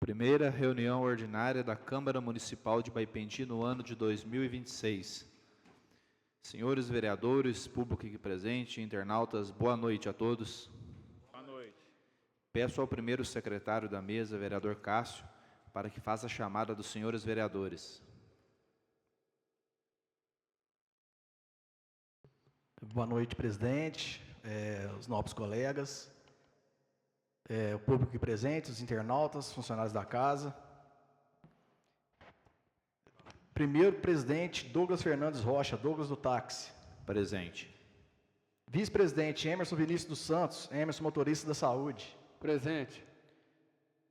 Primeira reunião ordinária da Câmara Municipal de Baipendi no ano de 2026. Senhores vereadores, público aqui presente, internautas, boa noite a todos. Boa noite. Peço ao primeiro secretário da mesa, vereador Cássio, para que faça a chamada dos senhores vereadores. Boa noite, presidente, os nobres colegas, o público aqui presente, os internautas, funcionários da casa. Primeiro presidente, Douglas Fernandes Rocha, Douglas do táxi. Presente. Vice-presidente, Emerson Vinícius dos Santos, Emerson motorista da saúde. Presente.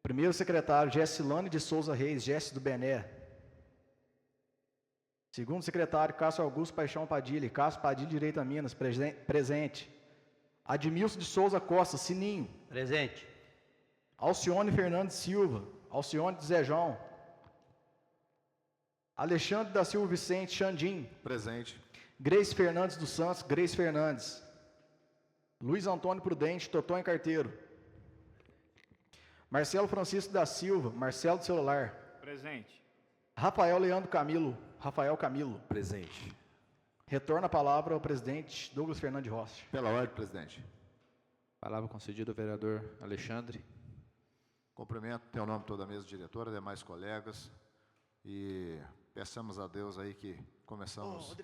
Primeiro secretário, Gessilane de Souza Reis, Jesse do Bené. Segundo secretário, Cássio Augusto Paixão Padilha, Cássio Padilha Direita Minas, presente. Admilson de Souza Costa, Sininho. Presente. Alcione Fernandes Silva, Alcione de Zé João. Alexandre da Silva Vicente, Xandim. Presente. Grace Fernandes dos Santos, Grace Fernandes. Luiz Antônio Prudente, Totonho Carteiro. Marcelo Francisco da Silva, Marcelo do Celular. Presente. Rafael Leandro Camilo, Rafael Camilo. Presente. Retorna a palavra ao presidente Douglas Fernandes Rocha. Pela ordem, presidente. Palavra concedida ao vereador Alexandre. Cumprimento, em nome de toda a mesa diretora, demais colegas, e peçamos a Deus aí que começamos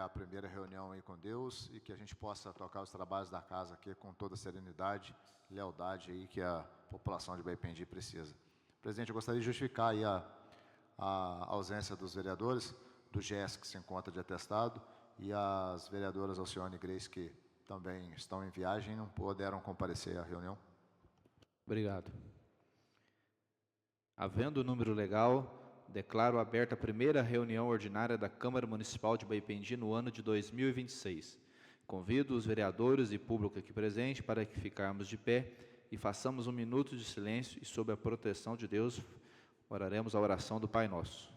a primeira reunião aí com Deus e que a gente possa tocar os trabalhos da casa aqui com toda a serenidade, lealdade aí que a população de Baipendi precisa. Presidente, eu gostaria de justificar aí a ausência dos vereadores, do GES que se encontra de atestado, e as vereadoras Alcione e Grace, que também estão em viagem e não puderam comparecer à reunião. Obrigado. Havendo o número legal, declaro aberta a primeira reunião ordinária da Câmara Municipal de Baipendi no ano de 2026. Convido os vereadores e público aqui presente para que ficarmos de pé e façamos um minuto de silêncio e, sob a proteção de Deus, oraremos a oração do Pai Nosso.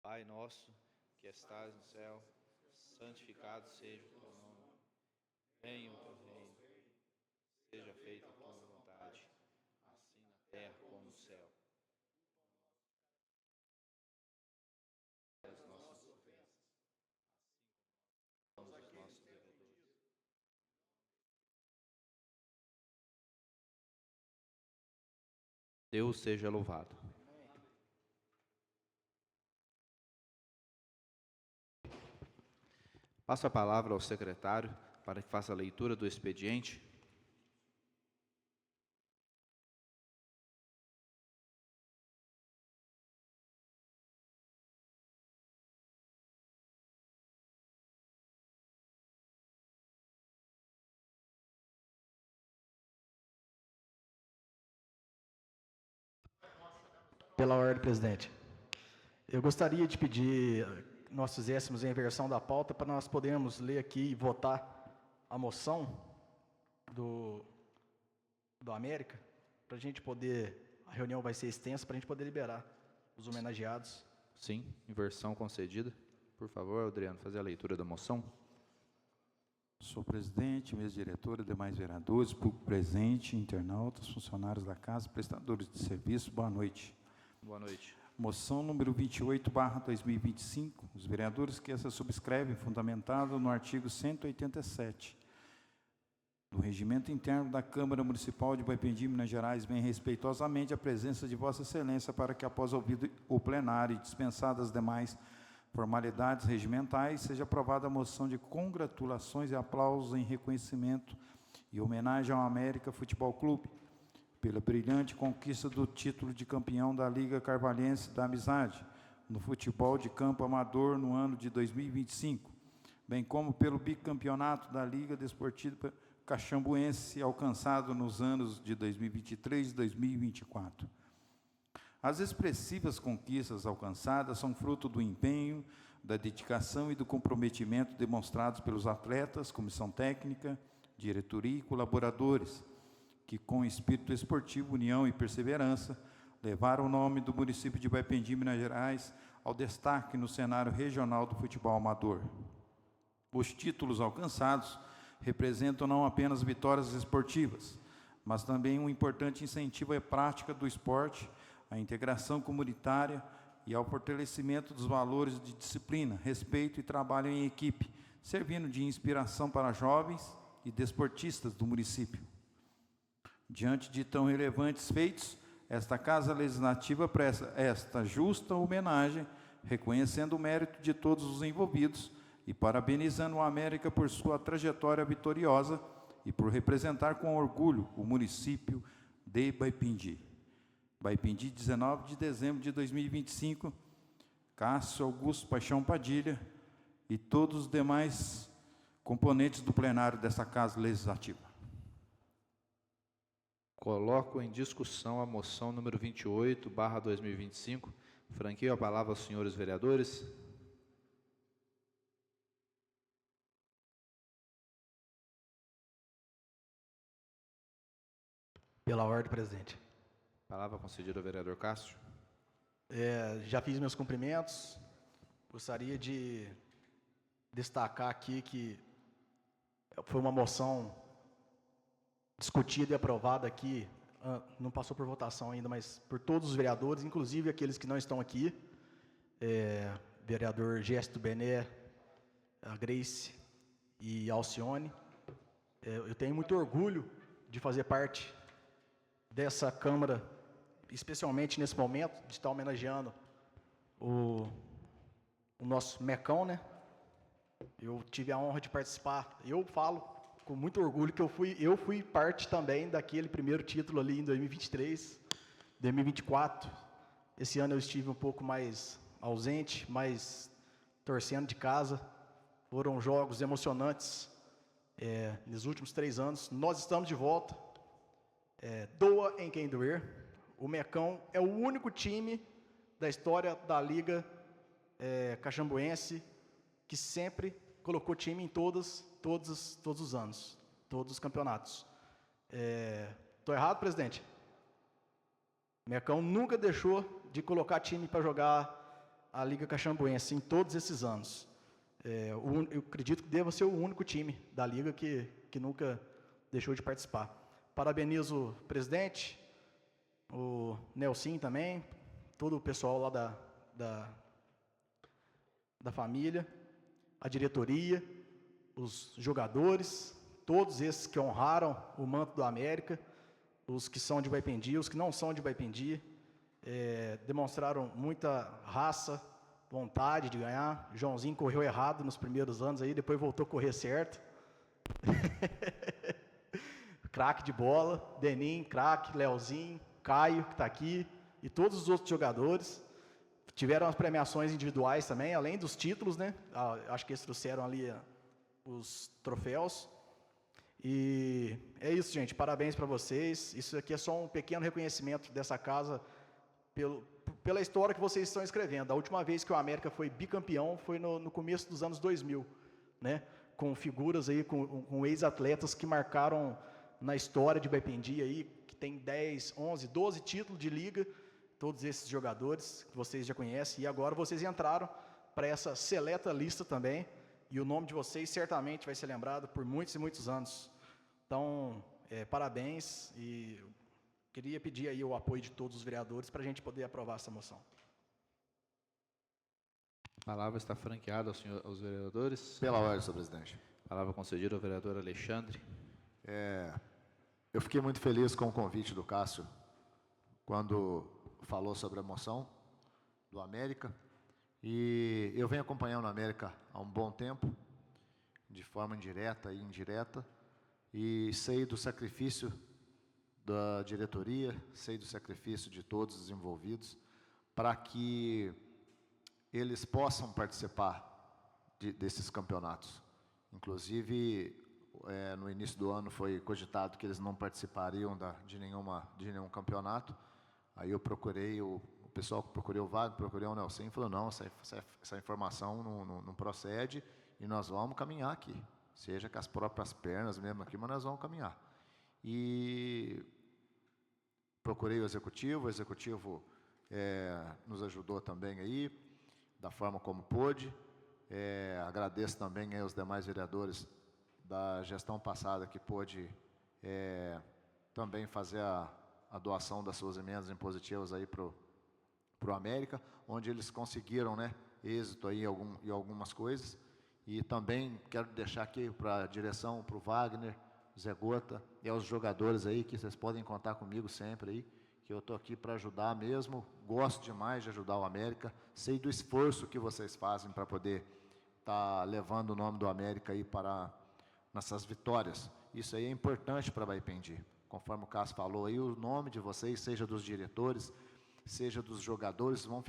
Pai nosso, que estás no céu, santificado seja o teu nome. Venha o teu reino. Seja feita a tua vontade, assim na terra como no céu. As nossas ofensas, assim como nós perdoamos os nossos devedores. Deus seja louvado. Passo a palavra ao secretário para que faça a leitura do expediente. Pela ordem, presidente. Eu gostaria de pedir nós fizéssemos a inversão da pauta para nós podermos ler aqui e votar a moção do América, para a gente poder, a reunião vai ser extensa, para a gente poder liberar os homenageados. Sim, inversão concedida. Por favor, Adriano, fazer a leitura da moção. Sou presidente, mesa diretora, demais vereadores, público presente, internautas, funcionários da casa, prestadores de serviço, boa noite. Boa noite. Moção número 28/2025, os vereadores que essa subscrevem, fundamentado no artigo 187 do Regimento Interno da Câmara Municipal de Baipendi, Minas Gerais, bem respeitosamente a presença de Vossa Excelência para que, após ouvido o plenário e dispensadas as demais formalidades regimentais, seja aprovada a moção de congratulações e aplausos em reconhecimento e homenagem ao América Futebol Clube, pela brilhante conquista do título de campeão da Liga Carvalhense da Amizade, no futebol de campo amador no ano de 2025, bem como pelo bicampeonato da Liga Desportiva caxambuense alcançado nos anos de 2023 e 2024. As expressivas conquistas alcançadas são fruto do empenho, da dedicação e do comprometimento demonstrados pelos atletas, comissão técnica, diretoria e colaboradores, que com espírito esportivo, união e perseverança, levaram o nome do município de Baipendi, Minas Gerais, ao destaque no cenário regional do futebol amador. Os títulos alcançados representam não apenas vitórias esportivas, mas também um importante incentivo à prática do esporte, à integração comunitária e ao fortalecimento dos valores de disciplina, respeito e trabalho em equipe, servindo de inspiração para jovens e desportistas do município. Diante de tão relevantes feitos, esta Casa Legislativa presta esta justa homenagem, reconhecendo o mérito de todos os envolvidos e parabenizando o América por sua trajetória vitoriosa e por representar com orgulho o município de Baipendi. Baipendi, 19 de dezembro de 2025, Cássio Augusto Paixão Padilha e todos os demais componentes do plenário desta Casa Legislativa. Coloco em discussão a moção número 28/2025. Franqueio a palavra aos senhores vereadores. Pela ordem, presidente. Palavra concedida ao vereador Cássio. Já fiz meus cumprimentos. Gostaria de destacar aqui que foi uma moção discutida e aprovada aqui, não passou por votação ainda, mas por todos os vereadores, inclusive aqueles que não estão aqui, vereador Gesto Bené, a Grace e Alcione. Eu tenho muito orgulho de fazer parte dessa Câmara, especialmente nesse momento, de estar homenageando o nosso Mecão, né? Eu tive a honra de participar, eu falo com muito orgulho que eu fui parte também daquele primeiro título ali em 2023, 2024. Esse ano eu estive um pouco mais ausente, mas torcendo de casa. Foram jogos emocionantes nos últimos 3 anos. Nós estamos de volta. Doa em quem doer. O Mecão é o único time da história da Liga Caxambuense que sempre colocou time em todos os anos, todos os campeonatos. Estou errado, presidente? O Mecão nunca deixou de colocar time para jogar a Liga Caxambuense em todos esses anos. Eu acredito que deva ser o único time da Liga que nunca deixou de participar. Parabenizo o presidente, o Nelson também, todo o pessoal lá da família, a diretoria, os jogadores, todos esses que honraram o manto do América, os que são de Baipendi, os que não são de Baipendi, demonstraram muita raça, vontade de ganhar. Joãozinho correu errado nos primeiros anos, aí depois voltou a correr certo. Craque de bola, Denim, craque, Leozinho, Caio, que está aqui, e todos os outros jogadores. Tiveram as premiações individuais também, além dos títulos, né? Acho que eles trouxeram ali os troféus. E é isso, gente. Parabéns para vocês. Isso aqui é só um pequeno reconhecimento dessa casa pela história que vocês estão escrevendo. A última vez que o América foi bicampeão foi no começo dos anos 2000, né? Com figuras aí, com ex-atletas que marcaram na história de Baipendi aí, que tem 10, 11, 12 títulos de liga, todos esses jogadores que vocês já conhecem, e agora vocês entraram para essa seleta lista também, e o nome de vocês certamente vai ser lembrado por muitos e muitos anos. Então, parabéns, e queria pedir aí o apoio de todos os vereadores para a gente poder aprovar essa moção. A palavra está franqueada aos vereadores. Pela ordem, senhor presidente. Palavra concedida ao vereador Alexandre. Eu fiquei muito feliz com o convite do Cássio, quando falou sobre a moção do América, e eu venho acompanhando o América há um bom tempo, de forma indireta e indireta, e sei do sacrifício da diretoria, sei do sacrifício de todos os envolvidos, para que eles possam participar desses campeonatos. Inclusive, no início do ano foi cogitado que eles não participariam de nenhum campeonato. Aí eu procurei o pessoal, procurei o Wagner, procurei o Nelson, e falou, não, essa informação não procede e nós vamos caminhar aqui. Seja com as próprias pernas mesmo aqui, mas nós vamos caminhar. E procurei o executivo nos ajudou também aí, da forma como pôde. Agradeço também aí aos demais vereadores da gestão passada que pôde também fazer a doação das suas emendas impositivas aí para o América, onde eles conseguiram, né, êxito aí em algumas coisas. E também quero deixar aqui para a direção, para o Wagner, Zé Gota e aos jogadores aí, que vocês podem contar comigo sempre aí, que eu estou aqui para ajudar mesmo, gosto demais de ajudar o América, sei do esforço que vocês fazem para poder estar levando o nome do América aí para nessas vitórias. Isso aí é importante para Baipendi. Conforme o Cássio falou aí, o nome de vocês, seja dos diretores, seja dos jogadores, vão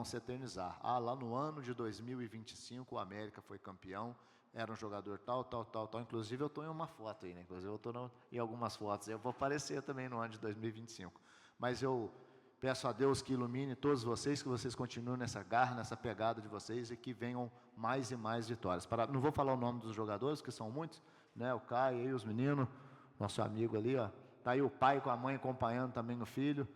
se eternizar. Lá no ano de 2025, o América foi campeão, era um jogador tal. Inclusive, eu estou em uma foto aí, né? Inclusive, eu estou em algumas fotos. Eu vou aparecer também no ano de 2025. Mas eu peço a Deus que ilumine todos vocês, que vocês continuem nessa garra, nessa pegada de vocês e que venham mais e mais vitórias. Não vou falar o nome dos jogadores, que são muitos, né? O Caio e os meninos, nosso amigo ali, ó. Tá aí o pai com a mãe acompanhando também o filho.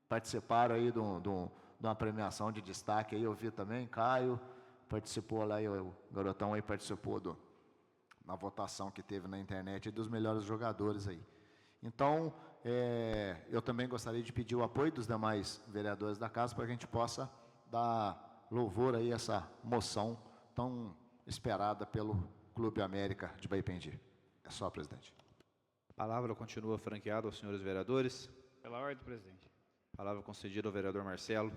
Participaram aí de uma premiação de destaque aí, eu vi também, Caio participou lá, o garotão aí participou na votação que teve na internet dos melhores jogadores aí. Então, eu também gostaria de pedir o apoio dos demais vereadores da casa para que a gente possa dar louvor aí a essa moção tão esperada pelo Clube América de Baipendi. É só, presidente. A palavra continua franqueada aos senhores vereadores. Pela ordem, presidente. Palavra concedida ao vereador Marcelo.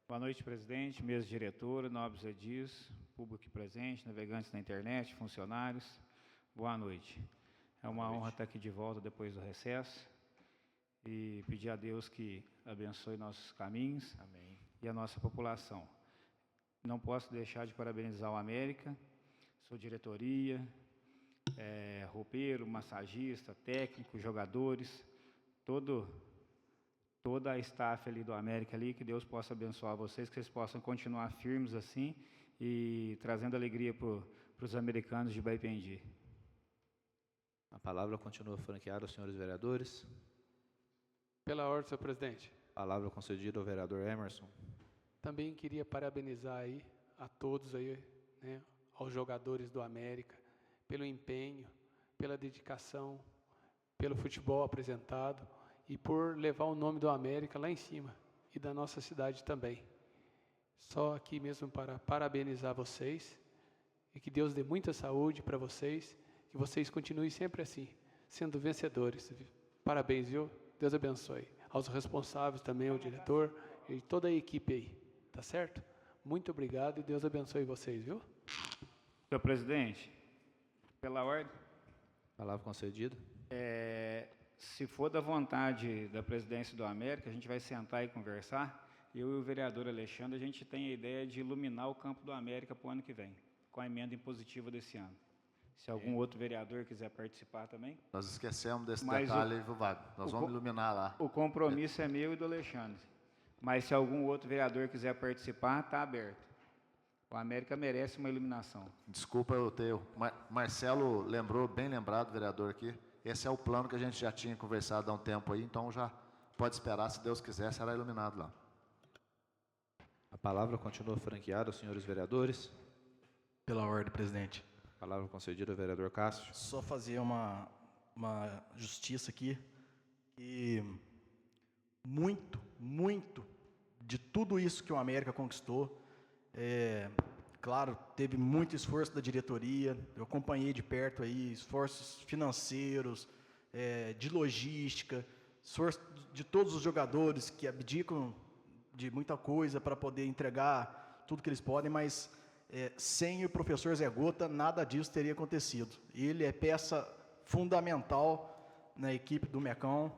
Boa noite, presidente, mesa diretora, nobres edis, público presente, navegantes na internet, funcionários. Boa noite. É uma honra estar aqui de volta depois do recesso e pedir a Deus que abençoe nossos caminhos. Amém. E a nossa população. Não posso deixar de parabenizar o América, sua diretoria, roupeiro, massagista, técnico, jogadores, toda a staff ali do América ali, que Deus possa abençoar vocês, que vocês possam continuar firmes assim e trazendo alegria para os americanos de Baipendi. A palavra continua franqueada aos senhores vereadores. Pela ordem, senhor presidente. Palavra concedida ao vereador Emerson. Também queria parabenizar aí a todos aí, né, aos jogadores do América, pelo empenho, pela dedicação, pelo futebol apresentado e por levar o nome do América lá em cima e da nossa cidade também. Só aqui mesmo para parabenizar vocês e que Deus dê muita saúde para vocês, que vocês continuem sempre assim, sendo vencedores. Parabéns, viu? Deus abençoe. Aos responsáveis também, ao diretor e toda a equipe aí, tá certo? Muito obrigado e Deus abençoe vocês, viu? Senhor presidente, pela ordem. Palavra concedida. Se for da vontade da presidência do América, a gente vai sentar e conversar. Eu e o vereador Alexandre, a gente tem a ideia de iluminar o campo do América para o ano que vem, com a emenda impositiva desse ano. Se algum outro vereador quiser participar também. Nós esquecemos desse Mas detalhe aí, viu, Wagner? Nós vamos iluminar lá. O compromisso é meu e do Alexandre. Mas se algum outro vereador quiser participar, está aberto. O América merece uma iluminação. Desculpa eu ter... Marcelo lembrou, bem lembrado, vereador aqui. Esse é o plano que a gente já tinha conversado há um tempo aí, então já pode esperar, se Deus quiser, será iluminado lá. A palavra continua franqueada aos senhores vereadores. Pela ordem, presidente. Palavra concedida ao vereador Cássio. Só fazer uma justiça aqui. E muito de tudo isso que o América conquistou, claro, teve muito esforço da diretoria, eu acompanhei de perto aí, esforços financeiros, de logística, esforço de todos os jogadores que abdicam de muita coisa para poder entregar tudo que eles podem, mas sem o professor Zé Gota, nada disso teria acontecido. Ele é peça fundamental na equipe do Mecão.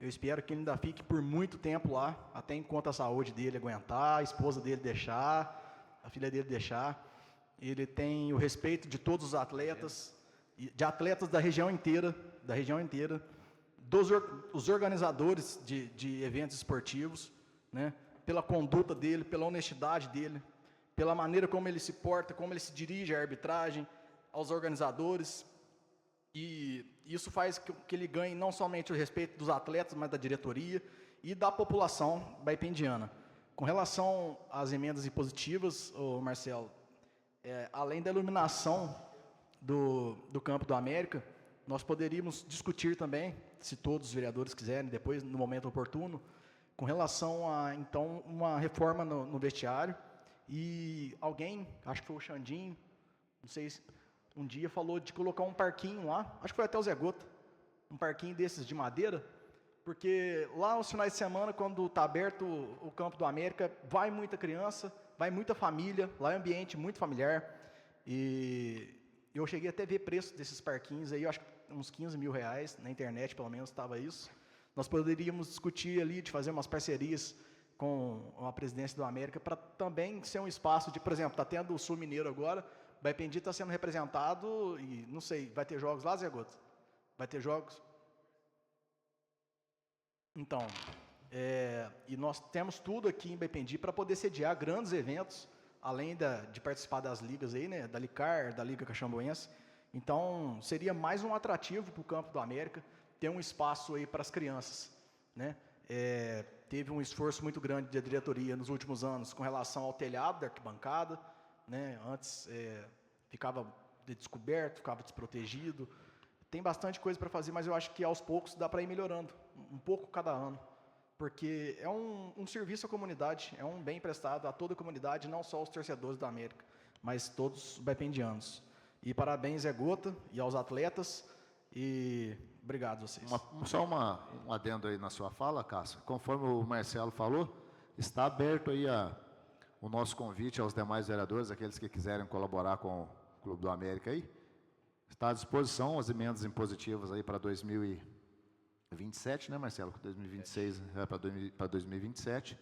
Eu espero que ele ainda fique por muito tempo lá, até enquanto a saúde dele aguentar, a esposa dele deixar, a filha dele deixar. Ele tem o respeito de todos os atletas de atletas da região inteira, os organizadores de eventos esportivos, né, pela conduta dele, pela honestidade dele, pela maneira como ele se porta, como ele se dirige à arbitragem, aos organizadores, e isso faz que ele ganhe não somente o respeito dos atletas, mas da diretoria e da população baipendiana. Com relação às emendas impositivas, Marcelo, além da iluminação do Campo do América, nós poderíamos discutir também, se todos os vereadores quiserem, depois, no momento oportuno, com relação a, então, uma reforma no vestiário. E alguém, acho que foi o Xandinho, não sei se um dia falou de colocar um parquinho lá, acho que foi até o Zé Gota, um parquinho desses de madeira, porque lá aos finais de semana, quando está aberto o Campo do América, vai muita criança, vai muita família, lá é um ambiente muito familiar, e eu cheguei até a ver preço desses parquinhos aí, eu acho que uns R$15.000, na internet pelo menos estava isso. Nós poderíamos discutir ali de fazer umas parcerias com a presidência do América para também ser um espaço de, por exemplo, está tendo o Sul Mineiro agora, Baipendi está sendo representado e, não sei, vai ter jogos lá, Zé Gota? Vai ter jogos? Então, e nós temos tudo aqui em Baipendi para poder sediar grandes eventos, além de participar das ligas aí, né, da Licar, da Liga Caxambuense. Então, seria mais um atrativo para o Campo do América, ter um espaço aí para as crianças, né? Teve um esforço muito grande da diretoria nos últimos anos com relação ao telhado da arquibancada, né? Antes ficava descoberto, ficava desprotegido. Tem bastante coisa para fazer, mas eu acho que aos poucos dá para ir melhorando, um pouco cada ano, porque é um serviço à comunidade, é um bem prestado a toda a comunidade, não só os torcedores da América, mas todos os baipendianos. E parabéns, Zé Gota, e aos atletas, e obrigado a vocês. Só um adendo aí na sua fala, Cássio. Conforme o Marcelo falou, está aberto aí o nosso convite aos demais vereadores, aqueles que quiserem colaborar com o Clube do América aí. Está à disposição as emendas impositivas aí para 2027, né, Marcelo? 2026 para 2027.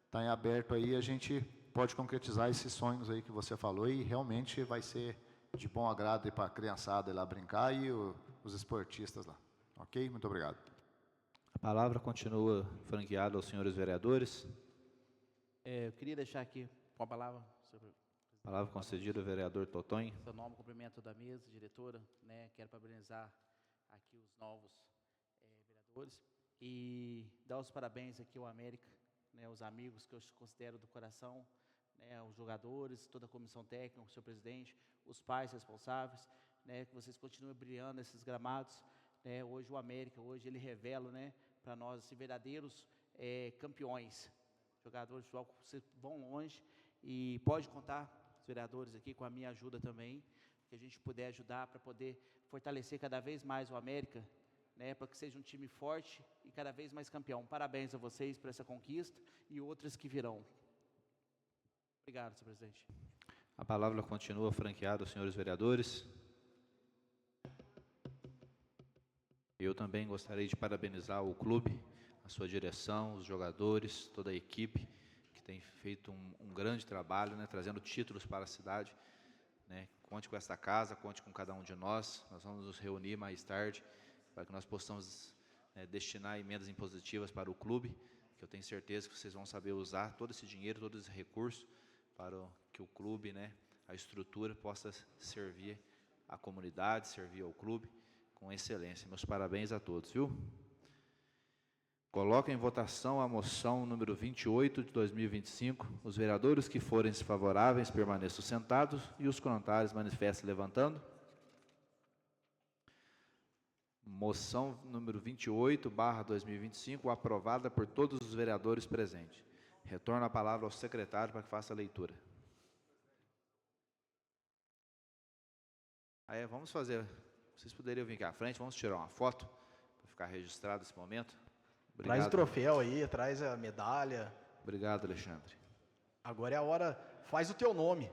Está em aberto aí, a gente pode concretizar esses sonhos aí que você falou e realmente vai ser de bom agrado para a criançada ir lá brincar e os esportistas lá. Ok? Muito obrigado. A palavra continua franqueada aos senhores vereadores. Eu queria deixar aqui com a palavra, senhor Palavra concedida ao vereador Totonho. seu nome, cumprimento da mesa, diretora, né? Quero parabenizar aqui os novos vereadores e dar os parabéns aqui ao América, né? Os amigos que eu considero do coração, né? Os jogadores, toda a comissão técnica, o senhor presidente, os pais responsáveis, né? Que vocês continuem brilhando nesses gramados, né? Hoje o América, hoje ele revela, né? Para nós, assim, verdadeiros campeões, jogadores de futebol que vão longe e pode contar, os vereadores aqui, com a minha ajuda também, que a gente puder ajudar para poder fortalecer cada vez mais o América, né, para que seja um time forte e cada vez mais campeão. Parabéns a vocês por essa conquista e outras que virão. Obrigado, senhor presidente. A palavra continua franqueada aos senhores vereadores. Eu também gostaria de parabenizar o clube, a sua direção, os jogadores, toda a equipe, que tem feito um grande trabalho, né, trazendo títulos para a cidade. Né. Conte com esta casa, conte com cada um de nós. Nós vamos nos reunir mais tarde para que nós possamos destinar emendas impositivas para o clube, que eu tenho certeza que vocês vão saber usar todo esse dinheiro, todo esse recurso, para que o clube, né, a estrutura, possa servir à comunidade, servir ao clube com excelência. Meus parabéns a todos, viu? Coloco em votação a moção número 28 de 2025. Os vereadores que forem favoráveis permaneçam sentados e os contrários manifestem levantando. Moção número 28/2025, aprovada por todos os vereadores presentes. Retorno a palavra ao secretário para que faça a leitura. Vamos fazer, vocês poderiam vir aqui à frente, vamos tirar uma foto para ficar registrado esse momento. Obrigado. Traz o troféu aí, traz a medalha. Obrigado, Alexandre. Agora é a hora, faz o teu nome.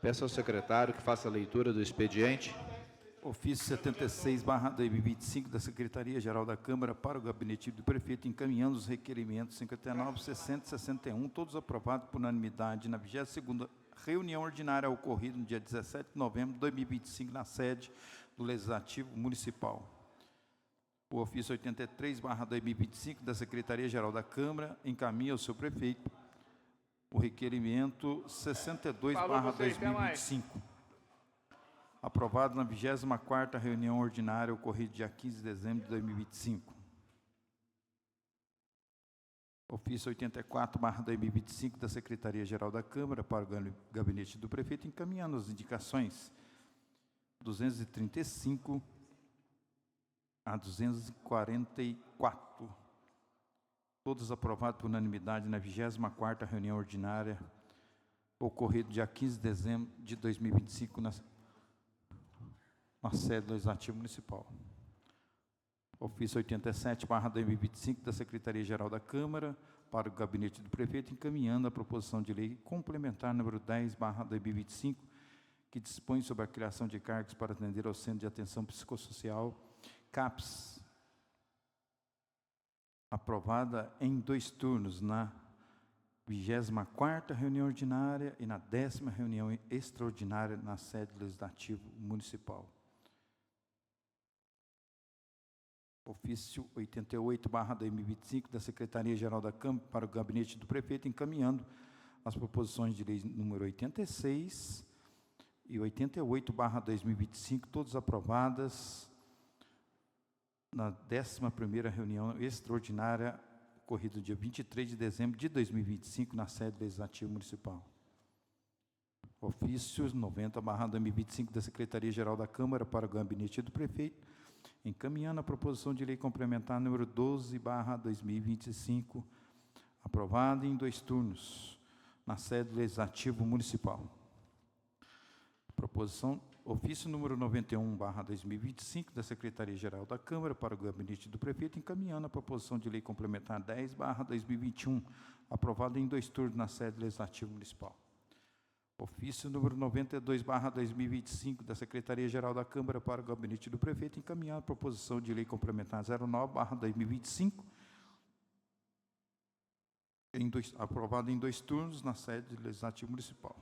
Peço ao secretário que faça a leitura do expediente. Ofício 76/2025 da Secretaria-Geral da Câmara para o Gabinete do Prefeito, encaminhando os requerimentos 59, 60 e 61, todos aprovados por unanimidade na 22ª reunião ordinária ocorrida no dia 17 de novembro de 2025, na sede do Legislativo Municipal. O ofício 83/2025 da Secretaria-Geral da Câmara encaminha ao seu prefeito o requerimento 62/2025, aprovado na 24ª reunião ordinária ocorrida dia 15 de dezembro de 2025. Ofício 84/2025 da Secretaria-Geral da Câmara para o Gabinete do Prefeito, encaminhando as indicações 235 a 244, todos aprovados por unanimidade na 24ª reunião ordinária ocorrida dia 15 de dezembro de 2025, na sede do Legislativo Municipal. Ofício 87/2025 da Secretaria-Geral da Câmara para o Gabinete do Prefeito, encaminhando a proposição de lei complementar número 10/2025, que dispõe sobre a criação de cargos para atender ao Centro de Atenção Psicossocial, CAPS, aprovada em 2 turnos, na 24ª reunião ordinária e na 10ª reunião extraordinária na sede do Legislativo Municipal. Ofício 88/2025 da Secretaria-Geral da Câmara para o Gabinete do Prefeito, encaminhando as proposições de lei número 86 e 88/2025, todas aprovadas na 11ª reunião extraordinária ocorrida no dia 23 de dezembro de 2025, na sede do Legislativo Municipal. Ofícios 90/2025 da Secretaria-Geral da Câmara para o Gabinete do Prefeito, encaminhando a proposição de lei complementar número 12/2025, aprovada em 2 turnos, na sede do Legislativo Municipal. Ofício número 91/2025 da Secretaria-Geral da Câmara para o Gabinete do Prefeito, encaminhando a proposição de lei complementar 10/2021, aprovada em 2 turnos, na sede do Legislativo Municipal. Ofício número 92/2025 da Secretaria-Geral da Câmara para o Gabinete do Prefeito, encaminhando a proposição de lei complementar 09/2025, aprovada em 2 turnos, na sede do Legislativo Municipal.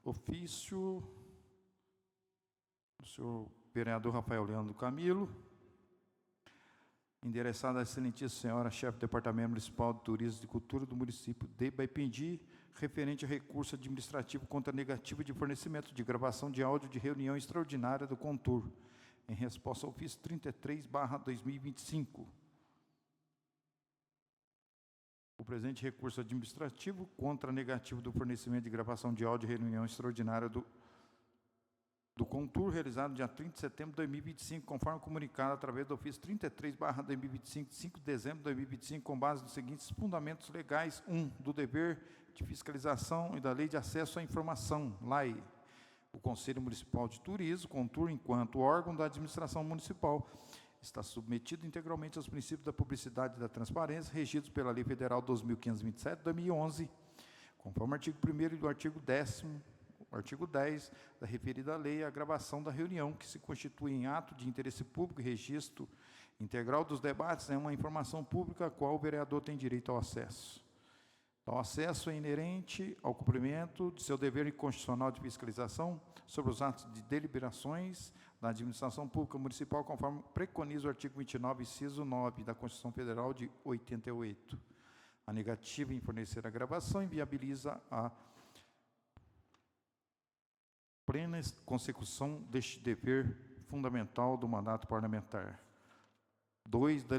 Ofício do senhor vereador Rafael Leandro Camilo, endereçado à excelentíssima senhora chefe do Departamento Municipal de Turismo e Cultura do município de Baipendi, referente a recurso administrativo contra negativa de fornecimento de gravação de áudio de reunião extraordinária do Contur, em resposta ao ofício 33/2025. O presente recurso administrativo contra a negativa do fornecimento de gravação de áudio de reunião extraordinária do Contur, realizado no dia 30 de setembro de 2025, conforme comunicado através do ofício 33/2025, de 5 de dezembro de 2025, com base nos seguintes fundamentos legais: 1. Do dever de fiscalização e da Lei de Acesso à Informação, LAI. O Conselho Municipal de Turismo, Contur, enquanto órgão da administração municipal, está submetido integralmente aos princípios da publicidade e da transparência, regidos pela Lei Federal 12.527, de 2011, conforme o artigo 1º e do artigo 10º, artigo 10 da referida lei, a gravação da reunião, que se constitui em ato de interesse público e registro integral dos debates, é uma informação pública a qual o vereador tem direito ao acesso. Tal acesso é inerente ao cumprimento de seu dever constitucional de fiscalização sobre os atos de deliberações da administração pública municipal, conforme preconiza o artigo 29, inciso 9 da Constituição Federal de 88. A negativa em fornecer a gravação inviabiliza a plena consecução deste dever fundamental do mandato parlamentar. 2. Da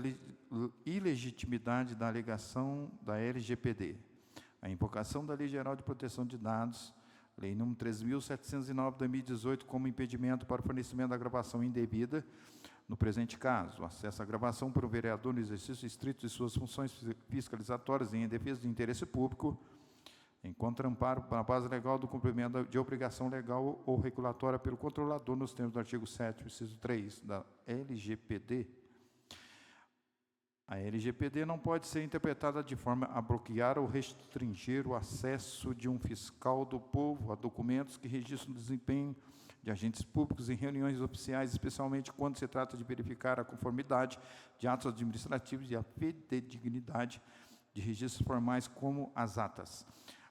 ilegitimidade da alegação da LGPD. A invocação da Lei Geral de Proteção de Dados, Lei nº 13.709, de 2018, como impedimento para o fornecimento da gravação indevida, no presente caso, o acesso à gravação por um vereador no exercício estrito de suas funções fiscalizatórias em defesa de interesse público, encontra amparo na base legal do cumprimento de obrigação legal ou regulatória pelo controlador nos termos do artigo 7º, inciso 3 da LGPD. A LGPD não pode ser interpretada de forma a bloquear ou restringir o acesso de um fiscal do povo a documentos que registram o desempenho de agentes públicos em reuniões oficiais, especialmente quando se trata de verificar a conformidade de atos administrativos e a fidedignidade de registros formais como as atas.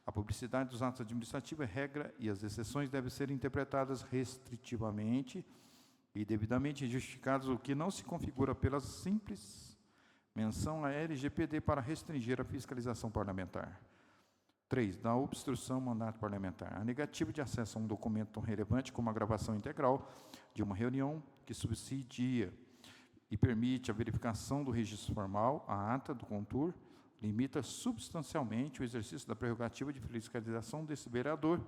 A publicidade dos atos administrativos é regra e as exceções devem ser interpretadas restritivamente e devidamente justificadas, o que não se configura pela simples menção à LGPD para restringir a fiscalização parlamentar. 3. Da obstrução ao mandato parlamentar. A negativa de acesso a um documento tão relevante como a gravação integral de uma reunião que subsidia e permite a verificação do registro formal, a ata do contur, limita substancialmente o exercício da prerrogativa de fiscalização desse vereador.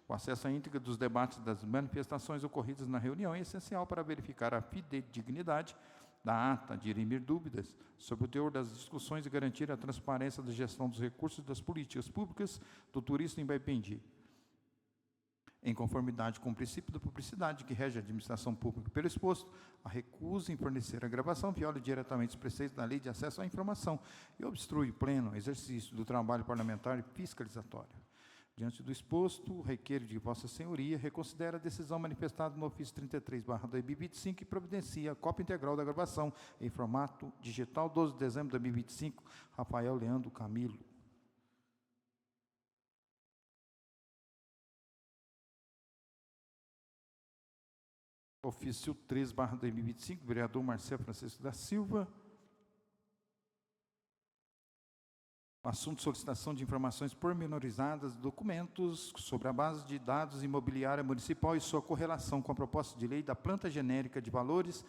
O acesso à íntegra dos debates das manifestações ocorridas na reunião é essencial para verificar a fidedignidade da ata, dirimir dúvidas sobre o teor das discussões e garantir a transparência da gestão dos recursos das políticas públicas do turismo em Baipendi. Em conformidade com o princípio da publicidade que rege a administração pública pelo exposto, a recusa em fornecer a gravação viola diretamente os preceitos da Lei de Acesso à Informação e obstrui o pleno exercício do trabalho parlamentar e fiscalizatório. Diante do exposto, requeiro de Vossa Senhoria reconsidera a decisão manifestada no ofício 33/2025 e providencia a cópia integral da gravação em formato digital, 12 de dezembro de 2025, Rafael Leandro Camilo. Ofício 3/2025, vereador Marcelo Francisco da Silva. Assunto: solicitação de informações pormenorizadas de documentos sobre a base de dados imobiliária municipal e sua correlação com a proposta de lei da planta genérica de valores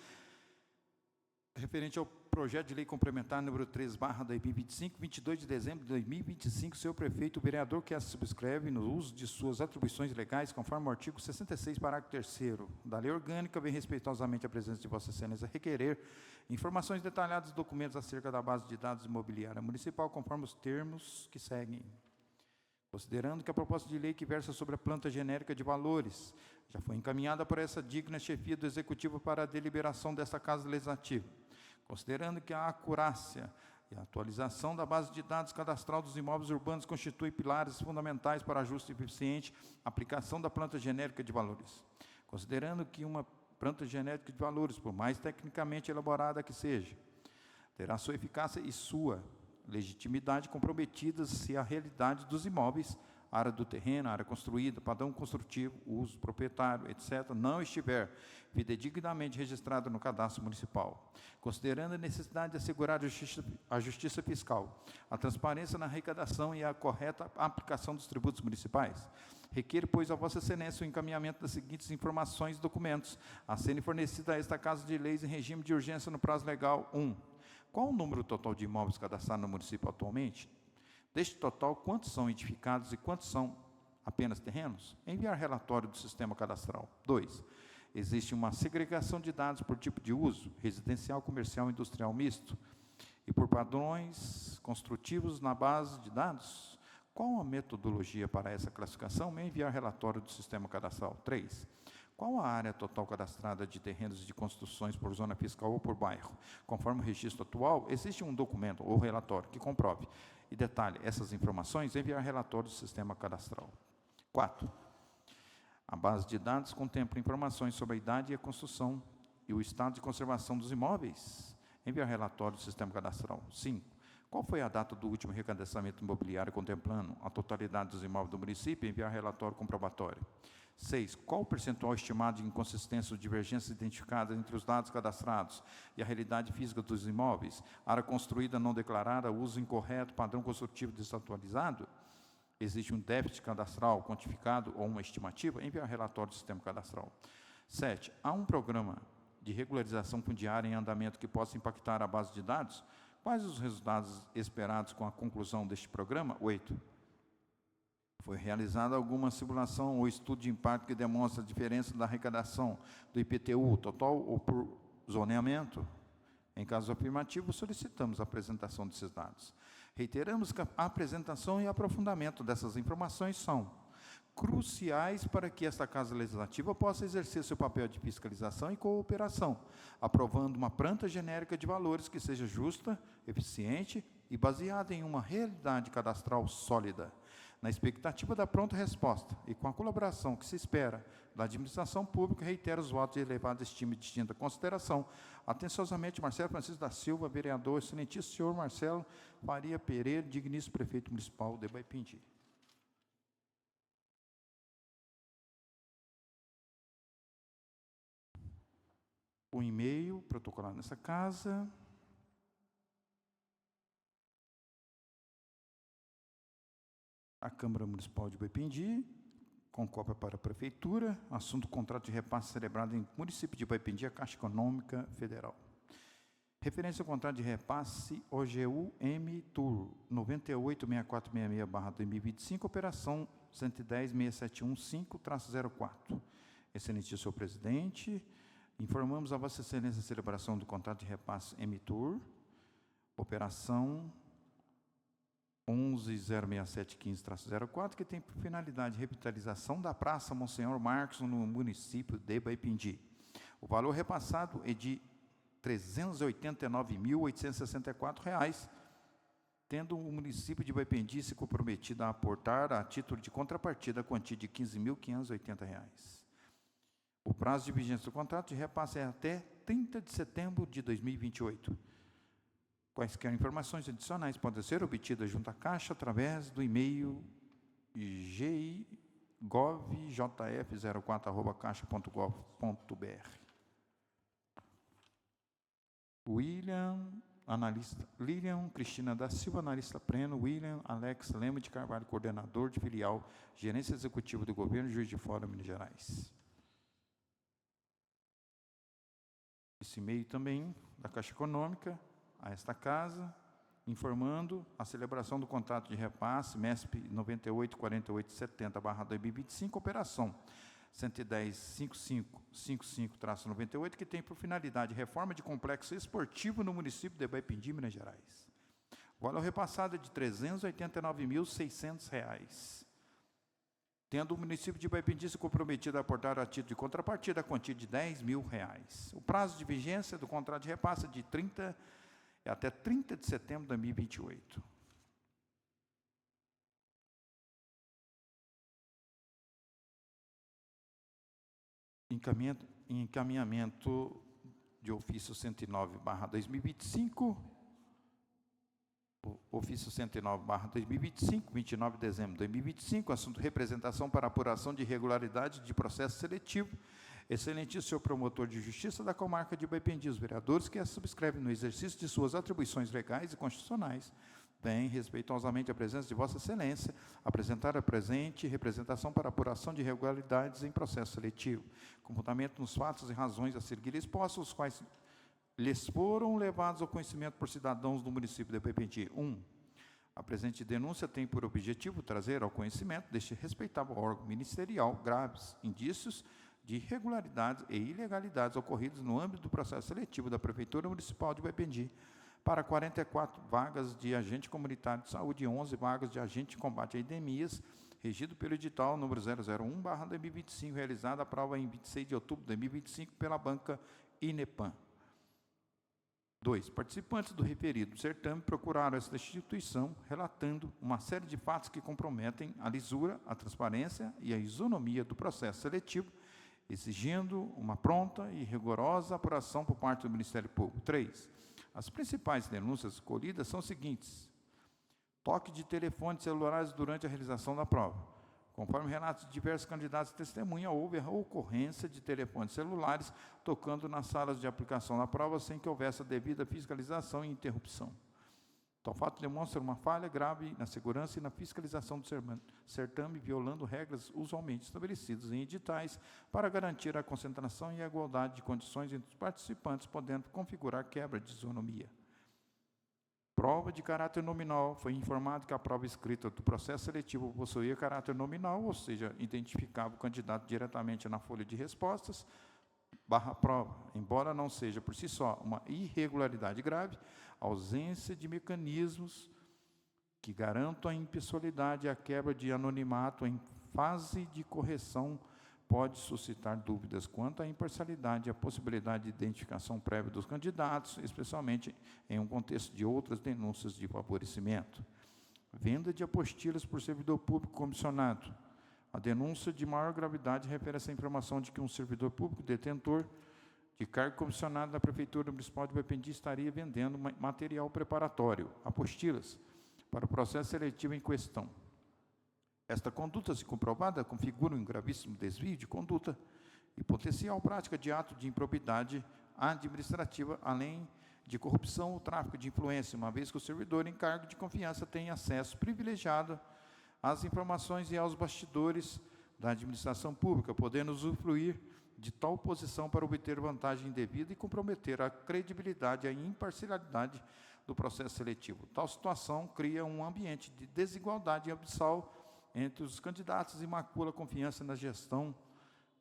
referente ao projeto de lei complementar número 3/2025, 22 de dezembro de 2025, seu prefeito, o vereador que a subscreve no uso de suas atribuições legais, conforme o artigo 66, parágrafo 3º da Lei Orgânica, vem respeitosamente a presença de Vossa Excelência a requerer informações detalhadas dos documentos acerca da base de dados imobiliária municipal, conforme os termos que seguem. Considerando que a proposta de lei que versa sobre a planta genérica de valores já foi encaminhada por essa digna chefia do Executivo para a deliberação desta Casa Legislativa, considerando que a acurácia e a atualização da base de dados cadastral dos imóveis urbanos constitui pilares fundamentais para a justa e eficiente aplicação da planta genérica de valores, considerando que uma planta genérica de valores, por mais tecnicamente elaborada que seja, terá sua eficácia e sua legitimidade comprometidas se a realidade dos imóveis, área do terreno, área construída, padrão construtivo, uso proprietário, etc., não estiver fidedignamente registrado no cadastro municipal. Considerando a necessidade de assegurar a justiça fiscal, a transparência na arrecadação e a correta aplicação dos tributos municipais, requer, pois, a Vossa Excelência o encaminhamento das seguintes informações e documentos a serem fornecidos a esta Casa de Leis em regime de urgência no prazo legal. 1. Qual o número total de imóveis cadastrados no município atualmente? Deste total, quantos são edificados e quantos são apenas terrenos? Enviar relatório do sistema cadastral. 2. Existe uma segregação de dados por tipo de uso, residencial, comercial, industrial, misto, e por padrões construtivos na base de dados? Qual a metodologia para essa classificação? Enviar relatório do sistema cadastral. 3. Qual a área total cadastrada de terrenos e de construções por zona fiscal ou por bairro? Conforme o registro atual, existe um documento ou relatório que comprove e detalhe essas informações, enviar relatório do sistema cadastral. 4. A base de dados contempla informações sobre a idade e a construção e o estado de conservação dos imóveis. Enviar relatório do sistema cadastral. 5. Qual foi a data do último recadastramento imobiliário contemplando a totalidade dos imóveis do município e enviar relatório comprobatório? 6. Qual o percentual estimado de inconsistências ou divergências identificadas entre os dados cadastrados e a realidade física dos imóveis? Área construída não declarada, uso incorreto, padrão construtivo desatualizado? Existe um déficit cadastral quantificado ou uma estimativa? Enviar relatório do sistema cadastral. 7. Há um programa de regularização fundiária em andamento que possa impactar a base de dados? Quais os resultados esperados com a conclusão deste programa? 8. Foi realizada alguma simulação ou estudo de impacto que demonstra a diferença da arrecadação do IPTU total ou por zoneamento? Em caso afirmativo, solicitamos a apresentação desses dados. Reiteramos que a apresentação e aprofundamento dessas informações são cruciais para que esta Casa Legislativa possa exercer seu papel de fiscalização e cooperação, aprovando uma planta genérica de valores que seja justa, eficiente e baseada em uma realidade cadastral sólida. Na expectativa da pronta resposta e com a colaboração que se espera da administração pública, reitero os votos de elevada estima e distinta consideração. Atenciosamente, Marcelo Francisco da Silva, vereador, excelentíssimo senhor Marcelo Faria Pereira, digníssimo prefeito municipal de Baipindi. O e-mail protocolado nessa casa. A Câmara Municipal de Baipindi, com cópia para a Prefeitura, assunto contrato de repasse celebrado em município de Baipindi, a Caixa Econômica Federal. Referência ao contrato de repasse OGU-M Tour 986466/2025, operação 110.6715-04. Excelentíssimo senhor presidente, informamos a Vossa Excelência a celebração do contrato de repasse M-Tour, operação 11.06715-04, que tem por finalidade de revitalização da Praça Monsenhor Marcos, no município de Baipindi. O valor repassado é de R$ 389.864, tendo o município de Baipindi se comprometido a aportar, a título de contrapartida, a quantia de R$ 15.580. O prazo de vigência do contrato de repasse é até 30 de setembro de 2028. Quaisquer informações adicionais podem ser obtidas junto à Caixa através do e-mail govjf04@caixa.gov.br. Lilian Cristina da Silva, analista pleno. William Alex Lema de Carvalho, coordenador de filial, gerência executiva do governo Juiz de Fora, Minas Gerais. Esse e-mail também da Caixa Econômica a esta casa, informando a celebração do contrato de repasse MESP 984870/2025, operação 110.5555-98, que tem por finalidade reforma de complexo esportivo no município de Baipindi, Minas Gerais. O valor repassado é de R$ 389.600, tendo o município de Baipindi se comprometido a aportar a título de contrapartida a quantia de R$ 10.000. O prazo de vigência do contrato de repasse é de até 30 de setembro de 2028. Encaminhamento de ofício 109/2025, ofício 109/2025, 29 de dezembro de 2025, assunto representação para apuração de irregularidade de processo seletivo. Excelentíssimo senhor promotor de justiça da comarca de Baipindi, os vereadores que a subscrevem no exercício de suas atribuições legais e constitucionais, vêm, respeitosamente, a presença de Vossa Excelência, apresentar a presente representação para apuração de irregularidades em processo seletivo, com fundamento nos fatos e razões a seguir expostos, os quais lhes foram levados ao conhecimento por cidadãos do município de Baipindi. 1. A presente denúncia tem por objetivo trazer ao conhecimento deste respeitável órgão ministerial graves indícios de irregularidades e ilegalidades ocorridas no âmbito do processo seletivo da Prefeitura Municipal de Baipindi para 44 vagas de agente comunitário de saúde e 11 vagas de agente de combate a endemias, regido pelo edital número 001/2025, realizada a prova em 26 de outubro de 2025 pela banca Inepam. 2. Participantes do referido certame procuraram esta instituição relatando uma série de fatos que comprometem a lisura, a transparência e a isonomia do processo seletivo, exigindo uma pronta e rigorosa apuração por parte do Ministério Público. 3. As principais denúncias escolhidas são as seguintes. toque de telefones celulares durante a realização da prova. Conforme relatos de diversos candidatos e testemunha, houve a ocorrência de telefones celulares tocando nas salas de aplicação da prova sem que houvesse a devida fiscalização e interrupção. Tal fato demonstra uma falha grave na segurança e na fiscalização do certame, violando regras usualmente estabelecidas em editais para garantir a concentração e a igualdade de condições entre os participantes, podendo configurar quebra de isonomia. Prova de caráter nominal. Foi informado que a prova escrita do processo seletivo possuía caráter nominal, ou seja, identificava o candidato diretamente na folha de respostas, /prova, embora não seja por si só uma irregularidade grave, a ausência de mecanismos que garantam a impessoalidade e a quebra de anonimato em fase de correção pode suscitar dúvidas quanto à imparcialidade e à possibilidade de identificação prévia dos candidatos, especialmente em um contexto de outras denúncias de favorecimento. Venda de apostilas por servidor público comissionado. A denúncia de maior gravidade refere-se à informação de que um servidor público detentor de cargo comissionado da Prefeitura Municipal de Baipendi estaria vendendo material preparatório, apostilas, para o processo seletivo em questão. Esta conduta, se comprovada, configura um gravíssimo desvio de conduta e potencial prática de ato de improbidade administrativa, além de corrupção ou tráfico de influência, uma vez que o servidor em cargo de confiança tem acesso privilegiado às informações e aos bastidores da administração pública, podendo usufruir de tal posição para obter vantagem indevida e comprometer a credibilidade e a imparcialidade do processo seletivo. Tal situação cria um ambiente de desigualdade abissal entre os candidatos e macula a confiança na gestão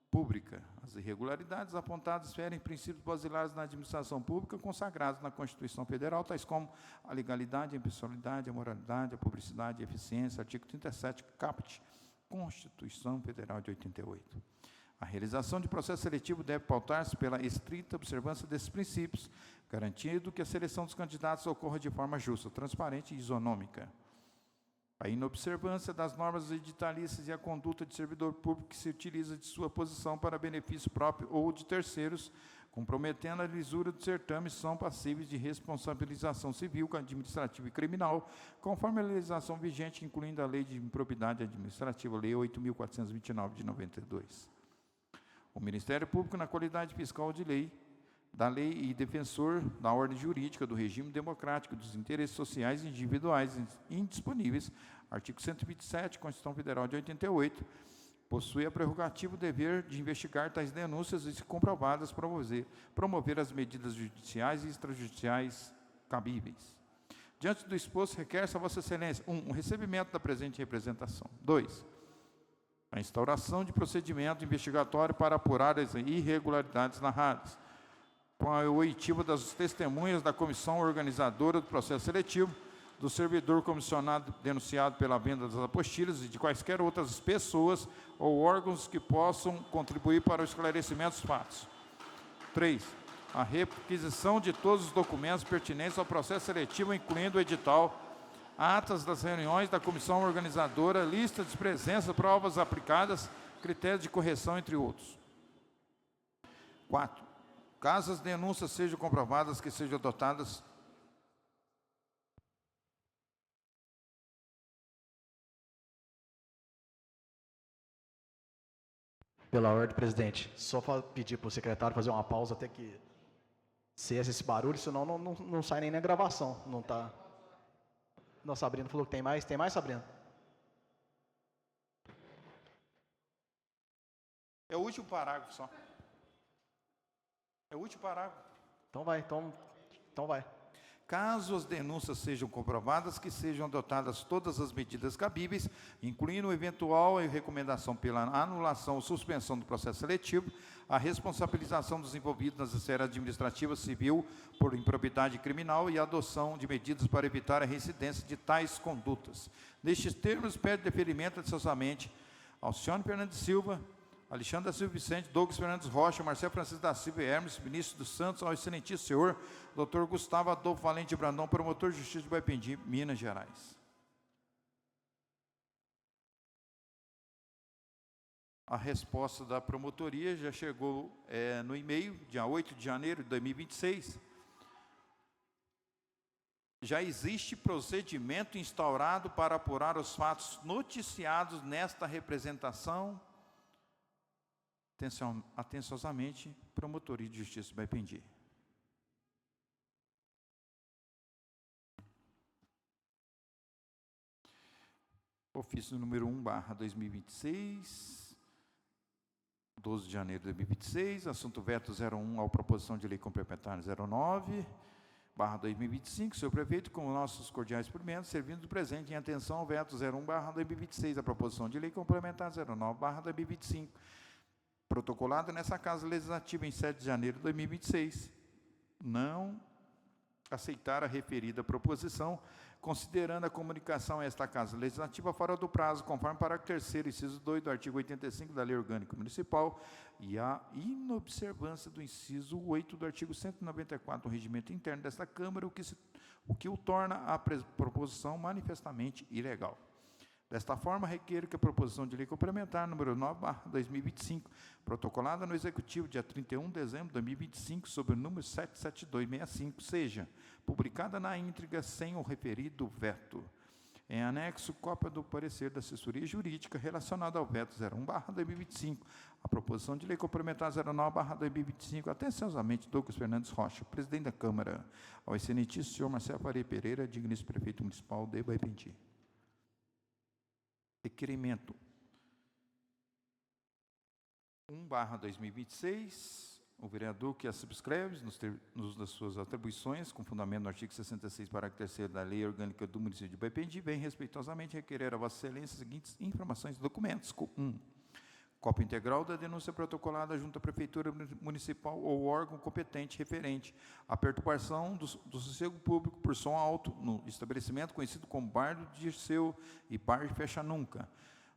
pública. As irregularidades apontadas ferem princípios basilares na administração pública consagrados na Constituição Federal, tais como a legalidade, a impessoalidade, a moralidade, a publicidade e a eficiência, artigo 37, caput, Constituição Federal de 88. A realização de processo seletivo deve pautar-se pela estrita observância desses princípios, garantindo que a seleção dos candidatos ocorra de forma justa, transparente e isonômica. A inobservância das normas editalícias e a conduta de servidor público que se utiliza de sua posição para benefício próprio ou de terceiros, comprometendo a lisura do certame, são passíveis de responsabilização civil, administrativa e criminal, conforme a legislação vigente, incluindo a Lei de Improbidade Administrativa, Lei 8.429 de 92. O Ministério Público, na qualidade fiscal de lei, da lei e defensor da ordem jurídica, do regime democrático, dos interesses sociais individuais indisponíveis, artigo 127, Constituição Federal de 88, possui a prerrogativa e o dever de investigar tais denúncias e, se comprovadas, promover as medidas judiciais e extrajudiciais cabíveis. Diante do exposto, requer-se a Vossa Excelência: 1. O recebimento da presente representação. 2. A instauração de procedimento investigatório para apurar as irregularidades narradas, com a oitiva das testemunhas da comissão organizadora do processo seletivo, do servidor comissionado denunciado pela venda das apostilas e de quaisquer outras pessoas ou órgãos que possam contribuir para o esclarecimento dos fatos. 3. A requisição de todos os documentos pertinentes ao processo seletivo, incluindo o edital, atas das reuniões da comissão organizadora, lista de presença, provas aplicadas, critérios de correção, entre outros. 4. Caso as denúncias sejam comprovadas, que sejam adotadas pela ordem, presidente. Só pedir para o secretário fazer uma pausa até que cesse esse barulho, senão não sai nem na gravação. Não está. Não, Sabrina falou que tem mais. Tem mais, Sabrina? É o último parágrafo só. É o último parágrafo. Então vai, então vai. Caso as denúncias sejam comprovadas, que sejam adotadas todas as medidas cabíveis, incluindo eventual recomendação pela anulação ou suspensão do processo seletivo, a responsabilização dos envolvidos nas esferas administrativa, civil, por improbidade criminal e a adoção de medidas para evitar a reincidência de tais condutas. Nestes termos, pede deferimento atenciosamente Alcione Fernandes Silva, Alexandre da Silva Vicente, Douglas Fernandes Rocha, Marcelo Francisco da Silva e Hermes, ministro dos Santos, ao excelentíssimo senhor, Dr. Gustavo Adolfo Valente Brandão, promotor de justiça de Baipendi, Minas Gerais. A resposta da promotoria já chegou no e-mail, dia 8 de janeiro de 2026, já existe procedimento instaurado para apurar os fatos noticiados nesta representação. Atenciosamente, Promotoria de Justiça de Baipendi. Ofício número 1/2026, 12 de janeiro de 2026, assunto veto 01 ao proposição de lei complementar 09/2025, senhor prefeito, com nossos cordiais cumprimentos, servindo de presente em atenção ao veto 01/2026, a proposição de lei complementar 09/2025, protocolada nessa Casa Legislativa em 7 de janeiro de 2026, não aceitar a referida proposição, considerando a comunicação a esta Casa Legislativa fora do prazo, conforme parágrafo 3º, inciso 2 do artigo 85 da Lei Orgânica Municipal, e a inobservância do inciso 8 do artigo 194 do Regimento Interno desta Câmara, o que o torna a proposição manifestamente ilegal. Desta forma, requer que a proposição de lei complementar número 9/2025, protocolada no Executivo dia 31 de dezembro de 2025, sob o número 77265, seja publicada na íntegra sem o referido veto. Em anexo, cópia do parecer da assessoria jurídica relacionada ao veto 01/2025, a proposição de lei complementar 09/2025, atenciosamente, Douglas Fernandes Rocha, presidente da Câmara, ao excelentíssimo senhor Marcelo Faria Pereira, digníssimo prefeito municipal de Baipendi. Requerimento 1/2026, o vereador que a subscreve, nas suas atribuições, com fundamento no artigo 66, parágrafo 3º da Lei Orgânica do Município de Baipendi, vem respeitosamente requerer a Vossa Excelência as seguintes informações e documentos. 1. Cópia integral da denúncia protocolada junto à Prefeitura Municipal ou órgão competente referente à perturbação do sossego público por som alto no estabelecimento conhecido como Bar do Dirceu e Bar Fecha Nunca.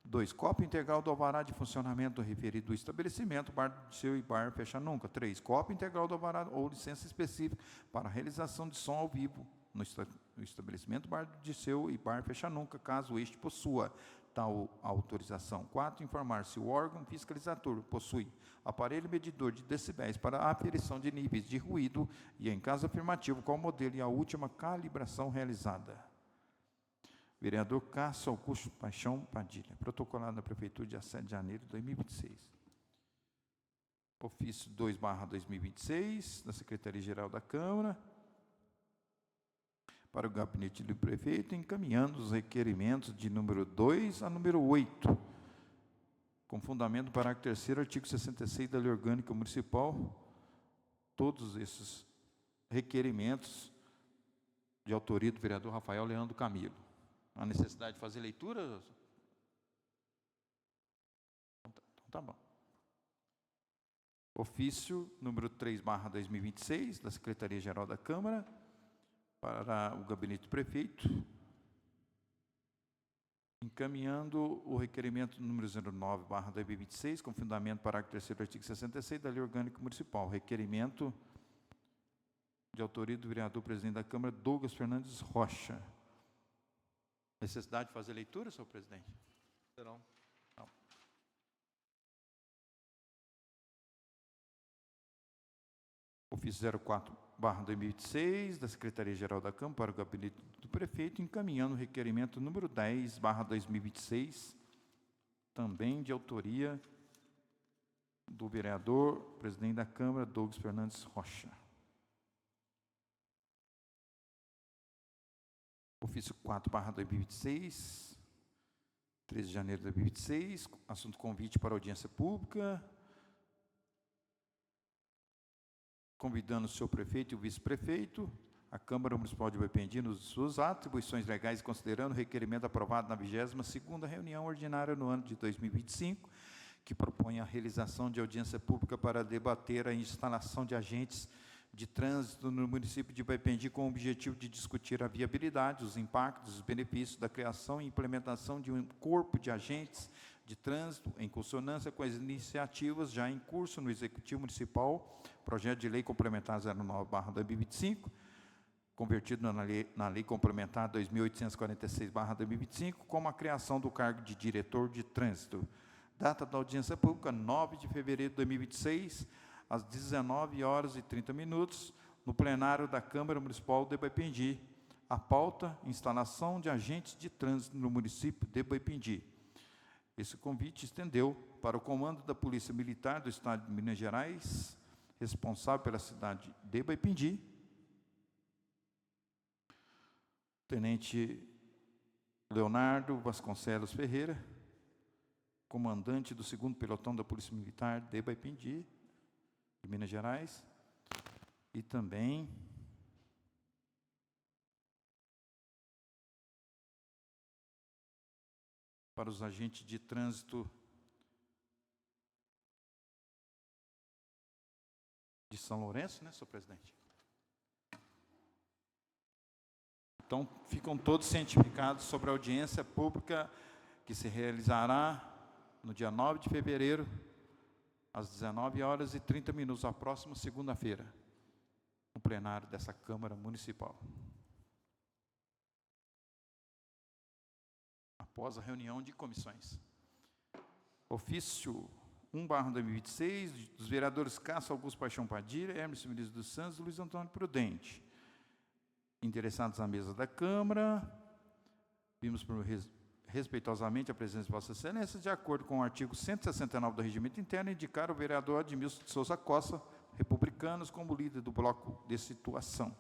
2. Cópia integral do alvará de funcionamento do referido estabelecimento, Bar do Dirceu e Bar Fecha Nunca. 3. Cópia integral do alvará ou licença específica para a realização de som ao vivo no estabelecimento, Bar do Dirceu e Bar Fecha Nunca, caso este possua tal autorização. 4. Informar se o órgão fiscalizador possui aparelho medidor de decibéis para a aferição de níveis de ruído e, em caso afirmativo, qual modelo e a última calibração realizada. Vereador Cássio Augusto Paixão Padilha, protocolado na Prefeitura, dia 7 de janeiro de 2026. Ofício 2/2026, da Secretaria-Geral da Câmara, para o gabinete do prefeito, encaminhando os requerimentos de número 2 a número 8, com fundamento no parágrafo 3º, artigo 66 da Lei Orgânica Municipal, todos esses requerimentos de autoria do vereador Rafael Leandro Camilo. A necessidade de fazer leitura? Então tá bom. Ofício número 3/2026, da Secretaria-Geral da Câmara, para o gabinete do prefeito, encaminhando o requerimento número 09/2026, com fundamento no parágrafo 3º do artigo 66 da Lei Orgânica Municipal. Requerimento de autoria do vereador presidente da Câmara, Douglas Fernandes Rocha. Necessidade de fazer leitura, senhor presidente? Não. Não. Ofício 04/2026, da Secretaria-Geral da Câmara para o gabinete do prefeito, encaminhando o requerimento número 10/2026, também de autoria do vereador, presidente da Câmara, Douglas Fernandes Rocha. Ofício 4/2026, 13 de janeiro de 2026, assunto convite para audiência pública, convidando o senhor prefeito e o vice-prefeito, a Câmara Municipal de Baipendi, nas suas atribuições legais, considerando o requerimento aprovado na 22ª reunião ordinária no ano de 2025, que propõe a realização de audiência pública para debater a instalação de agentes de trânsito no município de Baipendi, com o objetivo de discutir a viabilidade, os impactos, os benefícios da criação e implementação de um corpo de agentes de trânsito, em consonância com as iniciativas já em curso no Executivo Municipal, projeto de lei complementar 09/2025, convertido na lei complementar 2846/2025, como a criação do cargo de diretor de trânsito. Data da audiência pública, 9 de fevereiro de 2026, às 19h30, no plenário da Câmara Municipal de Baipendi. a pauta instalação de agentes de trânsito no município de Boipindi. Esse convite estendeu para o comando da Polícia Militar do Estado de Minas Gerais, responsável pela cidade de Boipindi, Tenente Leonardo Vasconcelos Ferreira, comandante do 2º Pelotão da Polícia Militar de Boipindi, de Minas Gerais, e também para os agentes de trânsito de São Lourenço, né, senhor presidente? Então, ficam todos cientificados sobre a audiência pública que se realizará no dia 9 de fevereiro, às 19h30, a próxima segunda-feira, no plenário dessa Câmara Municipal. Após a reunião de comissões. Ofício 1/2026, dos vereadores Cássio Augusto Paixão Padilha, Hermes Vinícius dos Santos e Luiz Antônio Prudente. Interessados à mesa da Câmara, vimos respeitosamente a presença de Vossa Excelência, de acordo com o artigo 169 do Regimento Interno, indicar o vereador Admilson de Souza Costa, republicanos, como líder do bloco de situação.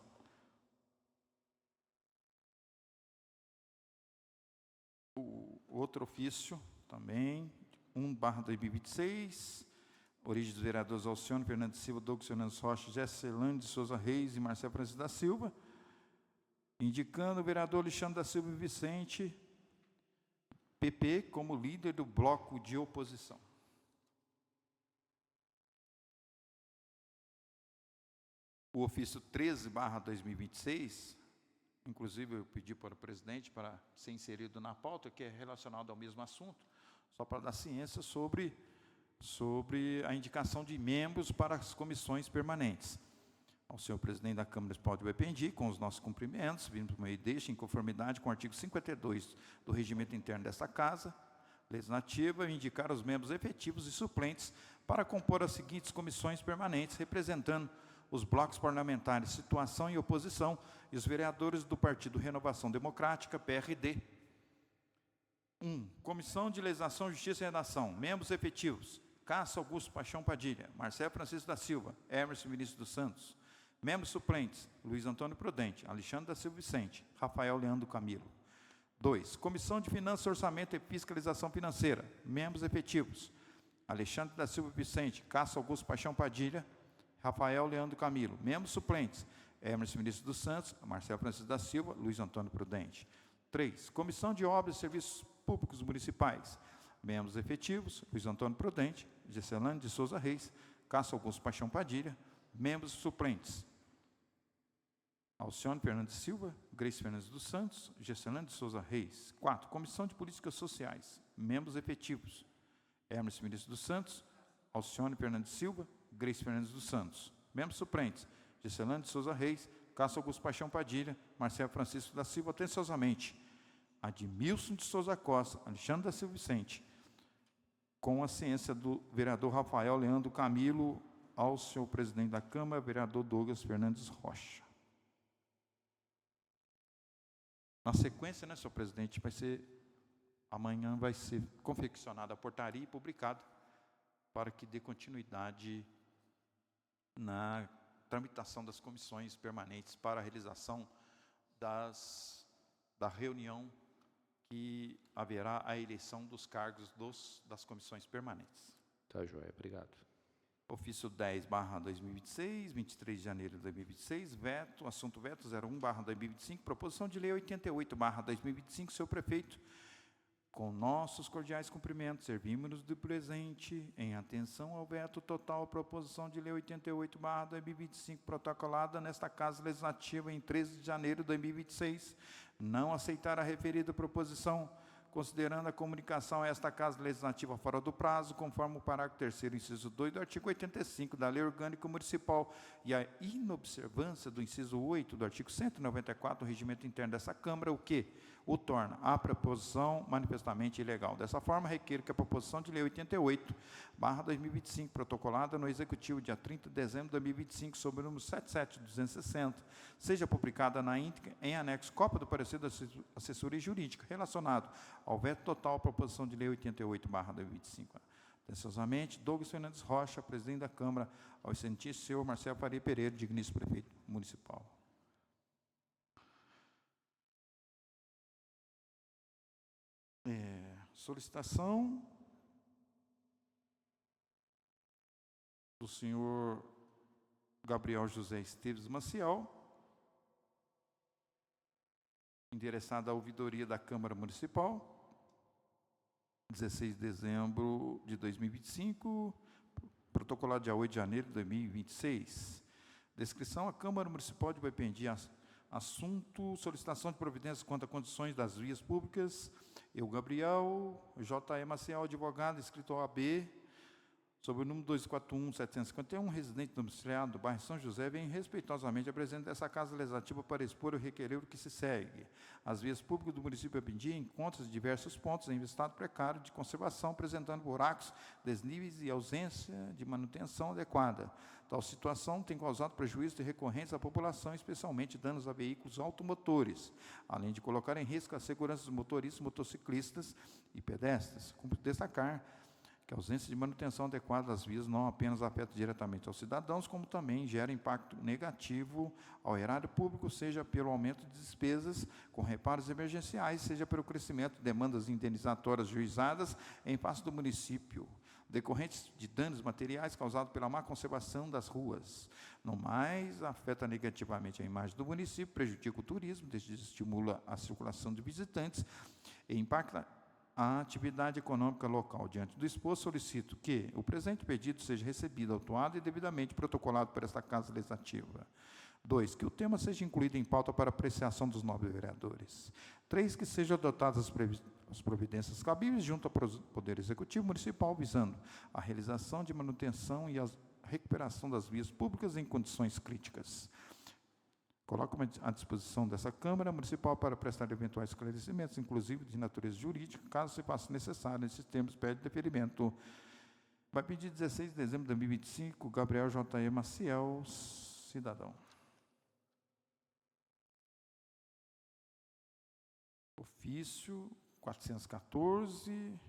O outro ofício, também, 1/2026, origem dos vereadores Alcione Fernandes Silva, Douglas Fernandes Rocha, Gesselane de Souza Reis e Marcelo Francisco da Silva, indicando o vereador Alexandre da Silva Vicente, PP, como líder do bloco de oposição. O ofício 13/2026, inclusive eu pedi para o presidente para ser inserido na pauta, que é relacionado ao mesmo assunto, só para dar ciência sobre a indicação de membros para as comissões permanentes. Ao senhor presidente da Câmara Municipal de Boipindi, com os nossos cumprimentos, vimos por meio deste, em conformidade com o artigo 52 do Regimento Interno desta Casa Legislativa, indicar os membros efetivos e suplentes para compor as seguintes comissões permanentes, representando os blocos parlamentares Situação e Oposição e os vereadores do Partido Renovação Democrática, PRD. 1. Comissão de Legislação, Justiça e Redação. Membros efetivos: Cássio Augusto Paixão Padilha, Marcelo Francisco da Silva, Hermes Vinícius dos Santos. Membros suplentes: Luiz Antônio Prudente, Alexandre da Silva Vicente, Rafael Leandro Camilo. 2. Comissão de Finanças, Orçamento e Fiscalização Financeira. Membros efetivos: Alexandre da Silva Vicente, Cássio Augusto Paixão Padilha, Rafael Leandro Camilo. Membros suplentes: Hermes Vinícius dos Santos, Marcelo Francisco da Silva, Luiz Antônio Prudente. 3. Comissão de Obras e Serviços Públicos Municipais. Membros efetivos: Luiz Antônio Prudente, Gesselane de Souza Reis, Cássio Augusto Paixão Padilha. Membros suplentes: Alcione Fernandes Silva, Grace Fernandes dos Santos, Gesselane de Souza Reis. 4. Comissão de Políticas Sociais. Membros efetivos: Hermes Vinícius dos Santos, Alcione Fernandes Silva, Grace Fernandes dos Santos. Membros suplentes: Gesselane de Souza Reis, Cássio Augusto Paixão Padilha, Marcelo Francisco da Silva. Atenciosamente, Admilson de Souza Costa, Alexandre da Silva Vicente, com a ciência do vereador Rafael Leandro Camilo, ao senhor presidente da Câmara, vereador Douglas Fernandes Rocha. Na sequência, né, senhor presidente, amanhã vai ser confeccionada a portaria e publicado para que dê continuidade na tramitação das comissões permanentes para a realização da reunião que haverá a eleição dos cargos das comissões permanentes. Tá, joia. Obrigado. Ofício 10/2026, 23 de janeiro de 2026, veto, assunto veto 01/2025, proposição de lei 88/2025, senhor prefeito, com nossos cordiais cumprimentos, servimos-nos de presente, em atenção ao veto total, proposição de lei 88/2025, protocolada nesta Casa Legislativa em 13 de janeiro de 2026, não aceitar a referida proposição, considerando a comunicação a esta Casa Legislativa fora do prazo, conforme o parágrafo 3º, inciso 2 do artigo 85 da Lei Orgânica Municipal e a inobservância do inciso 8 do artigo 194 do Regimento Interno dessa Câmara, o que o torna a proposição manifestamente ilegal. Dessa forma, requer que a proposição de lei 88/2025, protocolada no Executivo dia 30 de dezembro de 2025, sob o número 77260, seja publicada na íntegra em anexo cópia do parecer da assessoria jurídica relacionado ao veto total à proposição de lei 88/2025. Atenciosamente, Douglas Fernandes Rocha, presidente da Câmara, ao excelentíssimo senhor Marcelo Faria Pereira, digníssimo prefeito municipal. Solicitação do senhor Gabriel José Esteves Maciel, endereçada à ouvidoria da Câmara Municipal, 16 de dezembro de 2025, protocolado dia 8 de janeiro de 2026. Descrição: a Câmara Municipal de Boipendi, assunto: solicitação de providências quanto a condições das vias públicas. Eu, Gabriel, J.E. Maciel, advogado, inscrito ao AB, sob o número 241-751, residente domiciliado do bairro São José, vem respeitosamente a presidente dessa Casa Legislativa para expor o requerer o que se segue. As vias públicas do município de Boipendi encontram-se em diversos pontos em estado precário de conservação, apresentando buracos, desníveis e ausência de manutenção adequada. Tal situação tem causado prejuízos recorrentes à população, especialmente danos a veículos automotores, além de colocar em risco a segurança dos motoristas, motociclistas e pedestres. Cumpre destacar que a ausência de manutenção adequada das vias não apenas afeta diretamente aos cidadãos, como também gera impacto negativo ao erário público, seja pelo aumento de despesas com reparos emergenciais, seja pelo crescimento de demandas indenizatórias juizadas em face do município, decorrentes de danos materiais causados pela má conservação das ruas. No mais, afeta negativamente a imagem do município, prejudica o turismo, desestimula a circulação de visitantes e impacta a atividade econômica local. Diante do exposto, solicito que o presente pedido seja recebido, autuado e devidamente protocolado por esta Casa Legislativa. 2, que o tema seja incluído em pauta para apreciação dos nobres vereadores. 3, que sejam adotadas as providências cabíveis junto ao Poder Executivo Municipal, visando a realização de manutenção e a recuperação das vias públicas em condições críticas. Coloco-me à disposição dessa Câmara Municipal para prestar eventuais esclarecimentos, inclusive de natureza jurídica, caso se faça necessário, nesses termos, pede deferimento. Vai pedir 16 de dezembro de 2025, Gabriel J.E. Maciel, cidadão. Ofício 414,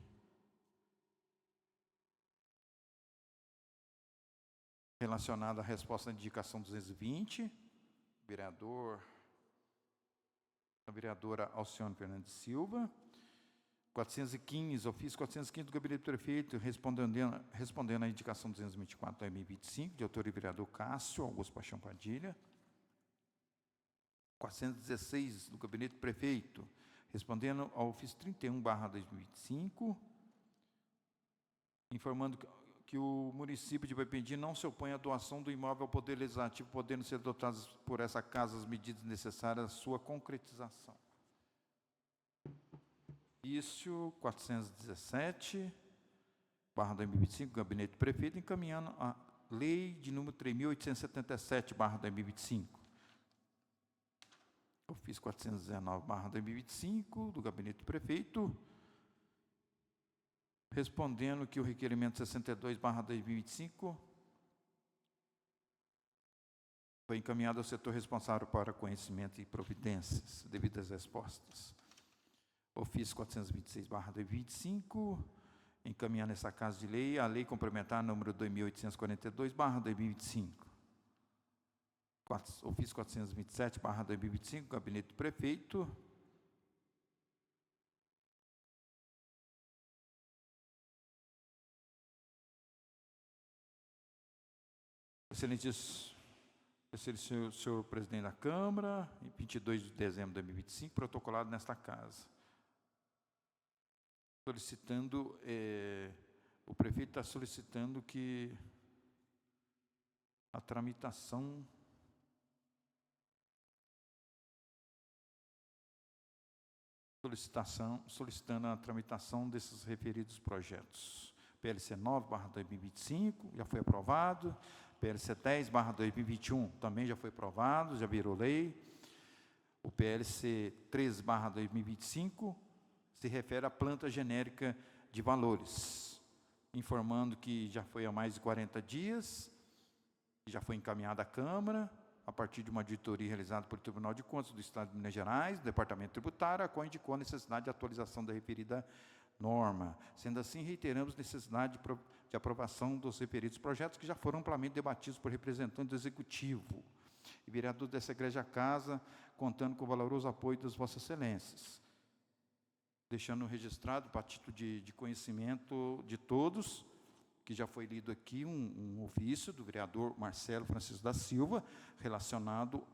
relacionado à resposta à indicação 220, a vereadora Alcione Fernandes Silva. 415, ofício 415 do Gabinete do Prefeito, respondendo à indicação 224 de 2025, de autoria do vereador Cássio Augusto Paixão Padilha. 416 do Gabinete do Prefeito, respondendo ao ofício 31/2025, informando que o município de Boipendi não se opõe à doação do imóvel ao Poder Legislativo, podendo ser adotadas por essa casa as medidas necessárias à sua concretização. Ofício 417/2025, Gabinete do Prefeito, encaminhando a Lei de número 3.877/2025. Ofício 419/2025, do Gabinete do Prefeito, respondendo que o requerimento 62/2025 foi encaminhado ao setor responsável para conhecimento e providências, devidas respostas. Ofício 426/2025, encaminhando essa Casa de Lei, a Lei Complementar número 2842/2025. Ofício 427/2025, Gabinete do Prefeito, Excelentíssimo senhor presidente da Câmara, em 22 de dezembro de 2025, protocolado nesta Casa. Solicitando, o prefeito está solicitando que a tramitação solicitando a tramitação desses referidos projetos. PLC 9/2025, já foi aprovado. PLC 10/2021, também já foi aprovado, já virou lei. O PLC 3/2025 se refere à planta genérica de valores, informando que já foi há mais de 40 dias, já foi encaminhada à Câmara, a partir de uma auditoria realizada pelo Tribunal de Contas do Estado de Minas Gerais, do Departamento Tributário, a qual indicou a necessidade de atualização da referida norma. Sendo assim, reiteramos a necessidade de aprovação dos referidos projetos que já foram amplamente debatidos por representantes do Executivo e vereadores dessa igreja casa, contando com o valoroso apoio das Vossas Excelências. Deixando registrado, para título de conhecimento de todos, que já foi lido aqui um ofício do vereador Marcelo Francisco da Silva, relacionado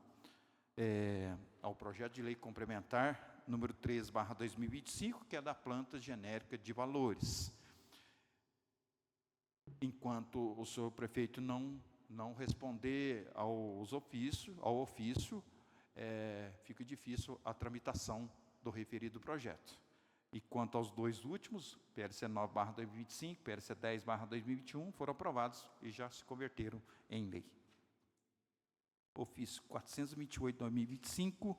ao projeto de lei complementar número 3/2025, que é da planta genérica de valores. Enquanto o senhor prefeito não responder ao ofício, fica difícil a tramitação do referido projeto. E quanto aos dois últimos, PLC 9/2025, PLC 10/2021, foram aprovados e já se converteram em lei. Ofício 428/2025,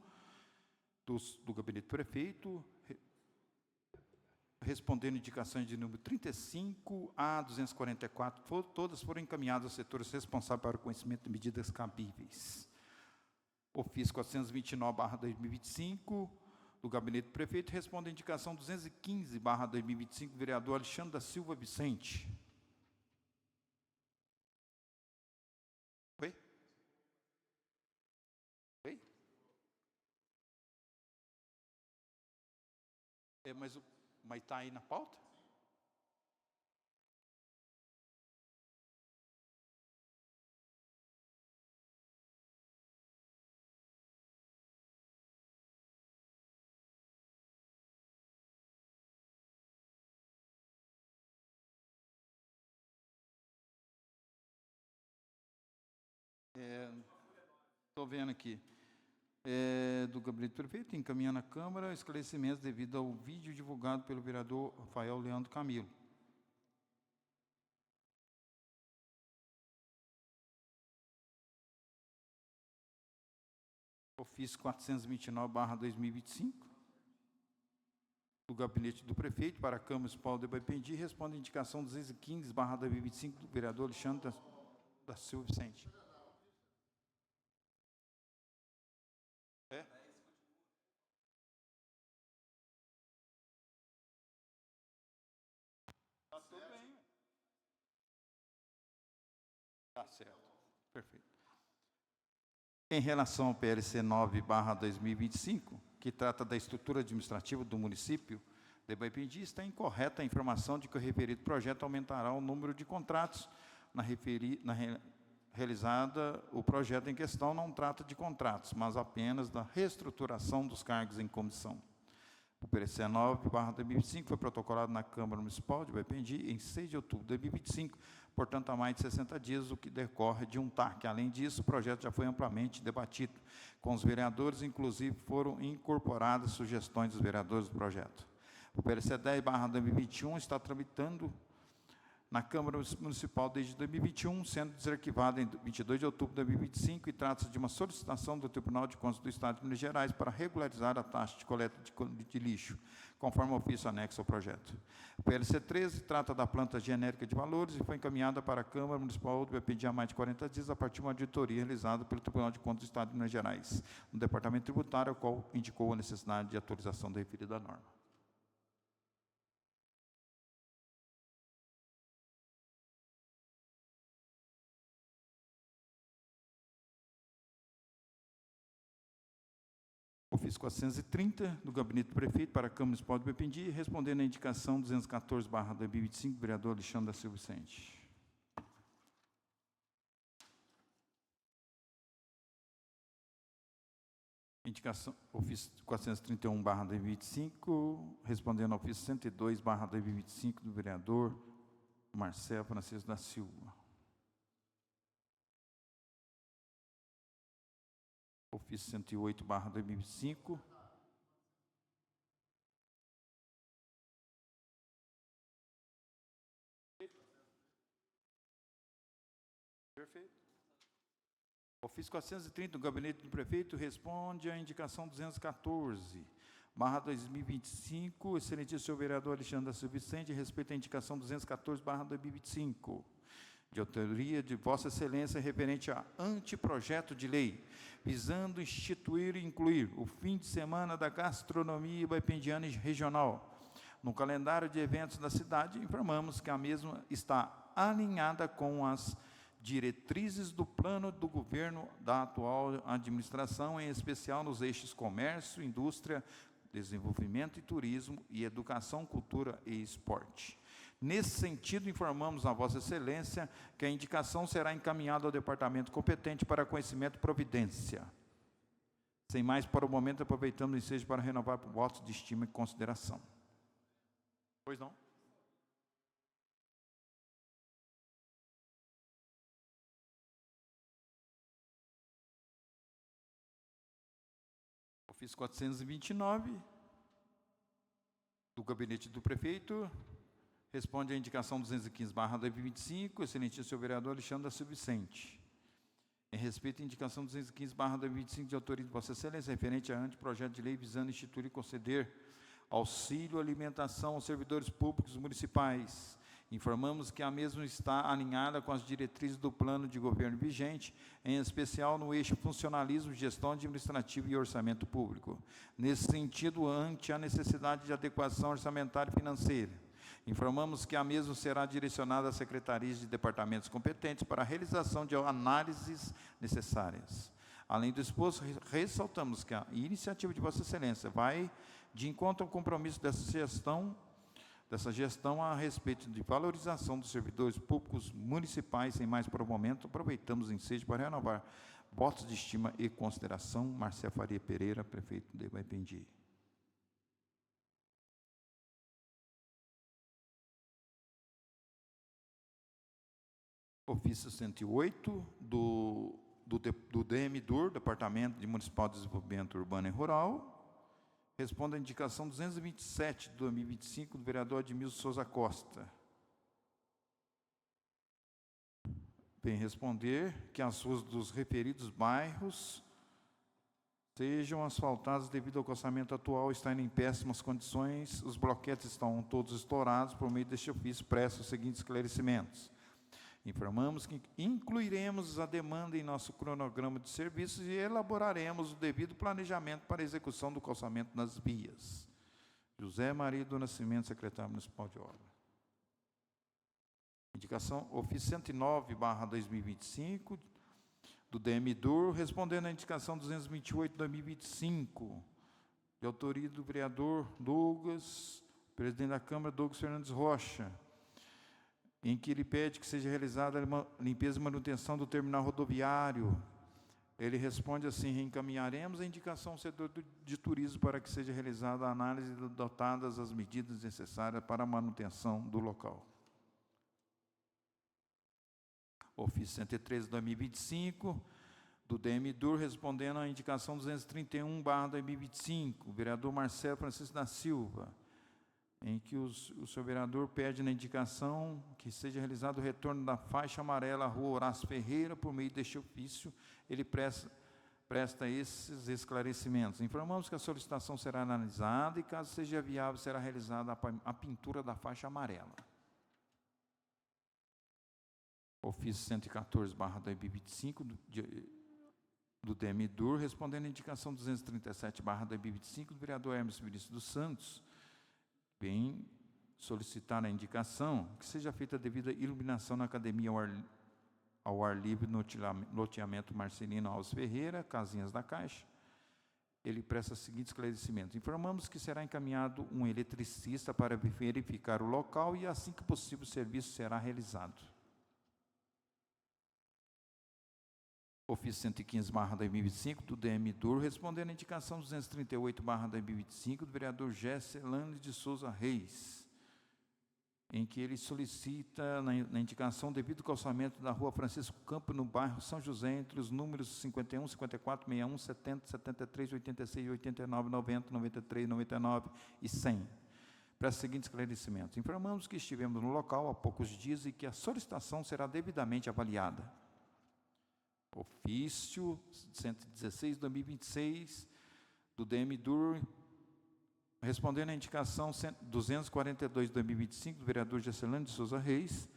do Gabinete do Prefeito, respondendo indicações de número 35 a 244, todas foram encaminhadas aos setores responsáveis para o conhecimento de medidas cabíveis. Ofício 429/2025, do Gabinete do Prefeito, responde a indicação 215/2025, do vereador Alexandre da Silva Vicente. Oi? Oi? Mas está aí na pauta? Estou vendo aqui. Do Gabinete do Prefeito, encaminhando à Câmara esclarecimentos devido ao vídeo divulgado pelo vereador Rafael Leandro Camilo. Ofício 429/2025, do Gabinete do Prefeito para a Câmara Municipal de Baipendi, responde a indicação 215/2025, do vereador Alexandre da Silva Vicente. Está tudo bem. Está certo. Perfeito. Em relação ao PLC 9/2025, que trata da estrutura administrativa do município de Baipendi, está incorreta a informação de que o referido projeto aumentará o número de contratos. Realizada, o projeto em questão não trata de contratos, mas apenas da reestruturação dos cargos em comissão. O PLC 9/2025 foi protocolado na Câmara Municipal de Baipendi em 6 de outubro de 2025, portanto, há mais de 60 dias, o que decorre de um TAC. Além disso, o projeto já foi amplamente debatido com os vereadores, inclusive foram incorporadas sugestões dos vereadores do projeto. O PLC 10/2021 está tramitando na Câmara Municipal desde 2021, sendo desarquivado em 22 de outubro de 2025, e trata-se de uma solicitação do Tribunal de Contas do Estado de Minas Gerais para regularizar a taxa de coleta de lixo, conforme o ofício anexo ao projeto. O PLC 13 trata da planta genérica de valores e foi encaminhada para a Câmara Municipal de Baipendi há mais de 40 dias, a partir de uma auditoria realizada pelo Tribunal de Contas do Estado de Minas Gerais, no Departamento Tributário, ao qual indicou a necessidade de atualização da referida norma. Ofício 430, do Gabinete do Prefeito para a Câmara Municipal de Baipendi, respondendo à indicação 214/2025, do vereador Alexandre da Silva Vicente. Indicação, ofício 431/2025, respondendo ao ofício 102/2025, do vereador Marcelo Francisco da Silva. Ofício 108/2025. Perfeito. Ofício 430 do Gabinete do Prefeito responde à indicação 214/2025, excelentíssimo senhor vereador Alexandre da Silva Vicente, respeito à indicação 214/2025, de autoria de Vossa Excelência, referente a anteprojeto de lei, visando instituir e incluir o fim de semana da gastronomia ibaipendiana e regional no calendário de eventos da cidade. Informamos que a mesma está alinhada com as diretrizes do plano do governo da atual administração, em especial nos eixos comércio, indústria, desenvolvimento e turismo, e educação, cultura e esporte. Nesse sentido, informamos a Vossa Excelência que a indicação será encaminhada ao departamento competente para conhecimento e providência. Sem mais, para o momento, aproveitamos o ensejo para renovar votos de estima e consideração. Pois não? Ofício 429, do Gabinete do Prefeito, responde à indicação 215/2025, excelentíssimo senhor vereador Alexandre da Silva Vicente. Em respeito à indicação 215/2025, de autoria de Vossa Excelência, referente a anteprojeto de lei visando instituir e conceder auxílio alimentação aos servidores públicos municipais. Informamos que a mesma está alinhada com as diretrizes do plano de governo vigente, em especial no eixo funcionalismo, gestão administrativa e orçamento público. Nesse sentido, ante a necessidade de adequação orçamentária e financeira, informamos que a mesma será direcionada às secretarias de departamentos competentes para a realização de análises necessárias. Além do exposto, ressaltamos que a iniciativa de Vossa Excelência vai de encontro ao compromisso dessa gestão a respeito de valorização dos servidores públicos municipais. Sem mais por um momento, aproveitamos o ensejo para renovar votos de estima e consideração. Marcelo Faria Pereira, prefeito de Ibaipendi. Ofício 108 do DMDUR, Departamento de Municipal de Desenvolvimento Urbano e Rural, responde à indicação 227 de 2025 do vereador Admilson Souza Costa. Vem responder que as ruas dos referidos bairros sejam asfaltadas devido ao calçamento atual estarem em péssimas condições. Os bloquetes estão todos estourados. Por meio deste ofício, presta os seguintes esclarecimentos. Informamos que incluiremos a demanda em nosso cronograma de serviços e elaboraremos o devido planejamento para a execução do calçamento nas vias. José Maria do Nascimento, secretário municipal de obra. Indicação, ofício 109/2025, do DMDUR, respondendo à indicação 228/2025, de autoria do vereador Douglas, presidente da Câmara, Douglas Fernandes Rocha, em que ele pede que seja realizada a limpeza e manutenção do terminal rodoviário. Ele responde assim: reencaminharemos a indicação ao setor de turismo para que seja realizada a análise e adotadas as medidas necessárias para a manutenção do local. Ofício 113/2025, do DMDUR, respondendo à indicação 231/2025, vereador Marcelo Francisco da Silva, em que o senhor vereador pede na indicação que seja realizado o retorno da faixa amarela à rua Horácio Ferreira. Por meio deste ofício, ele presta esses esclarecimentos. Informamos que a solicitação será analisada e, caso seja viável, será realizada a pintura da faixa amarela. Ofício 114/2025 do DMDUR, respondendo à indicação 237/2025 do vereador Hermes Vinícius dos Santos, vem solicitar a indicação que seja feita a devida iluminação na academia ao ar livre no loteamento Marcelino Alves Ferreira, Casinhas da Caixa. Ele presta o seguinte esclarecimento: informamos que será encaminhado um eletricista para verificar o local e, assim que possível, o serviço será realizado. Ofício 115/2025 do DMDUR, respondendo à indicação 238/2025 do vereador Gesselane de Souza Reis, em que ele solicita na indicação devido ao calçamento da rua Francisco Campo, no bairro São José, entre os números 51, 54, 61, 70, 73, 86, 89, 90, 93, 99 e 100. Para os seguintes esclarecimentos: informamos que estivemos no local há poucos dias e que a solicitação será devidamente avaliada. Ofício 116/2026 do DM-DUR, respondendo à indicação 242/2025 do vereador Gesselane de Souza Reis,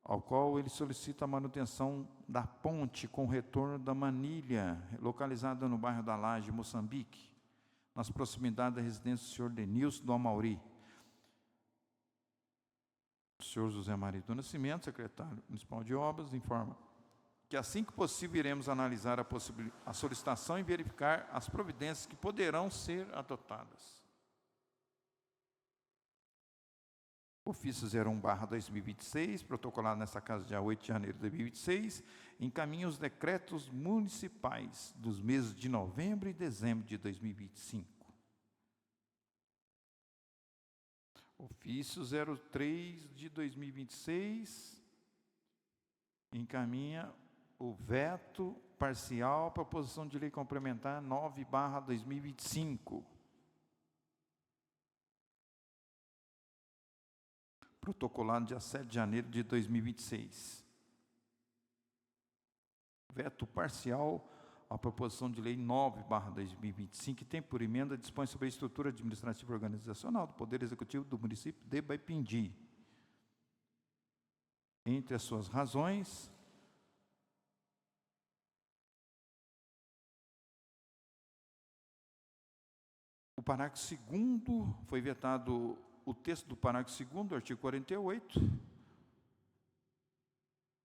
ao qual ele solicita a manutenção da ponte com retorno da manilha, localizada no bairro da Laje, Moçambique, nas proximidades da residência do senhor Denilson do Amauri. O senhor José Maria do Nascimento, secretário municipal de obras, informa que assim que possível iremos analisar a solicitação e verificar as providências que poderão ser adotadas. Ofício 01/2026, protocolado nesta casa dia 8 de janeiro de 2026, encaminha os decretos municipais dos meses de novembro e dezembro de 2025. Ofício 03/2026, encaminha o veto parcial à proposição de lei complementar 9/2025. Protocolado dia 7 de janeiro de 2026. Veto parcial à proposição de lei 9/2025, que tem por emenda, dispõe sobre a estrutura administrativa e organizacional do Poder Executivo do município de Baipindi. Entre as suas razões, o parágrafo 2º, foi vetado o texto do parágrafo 2º do artigo 48,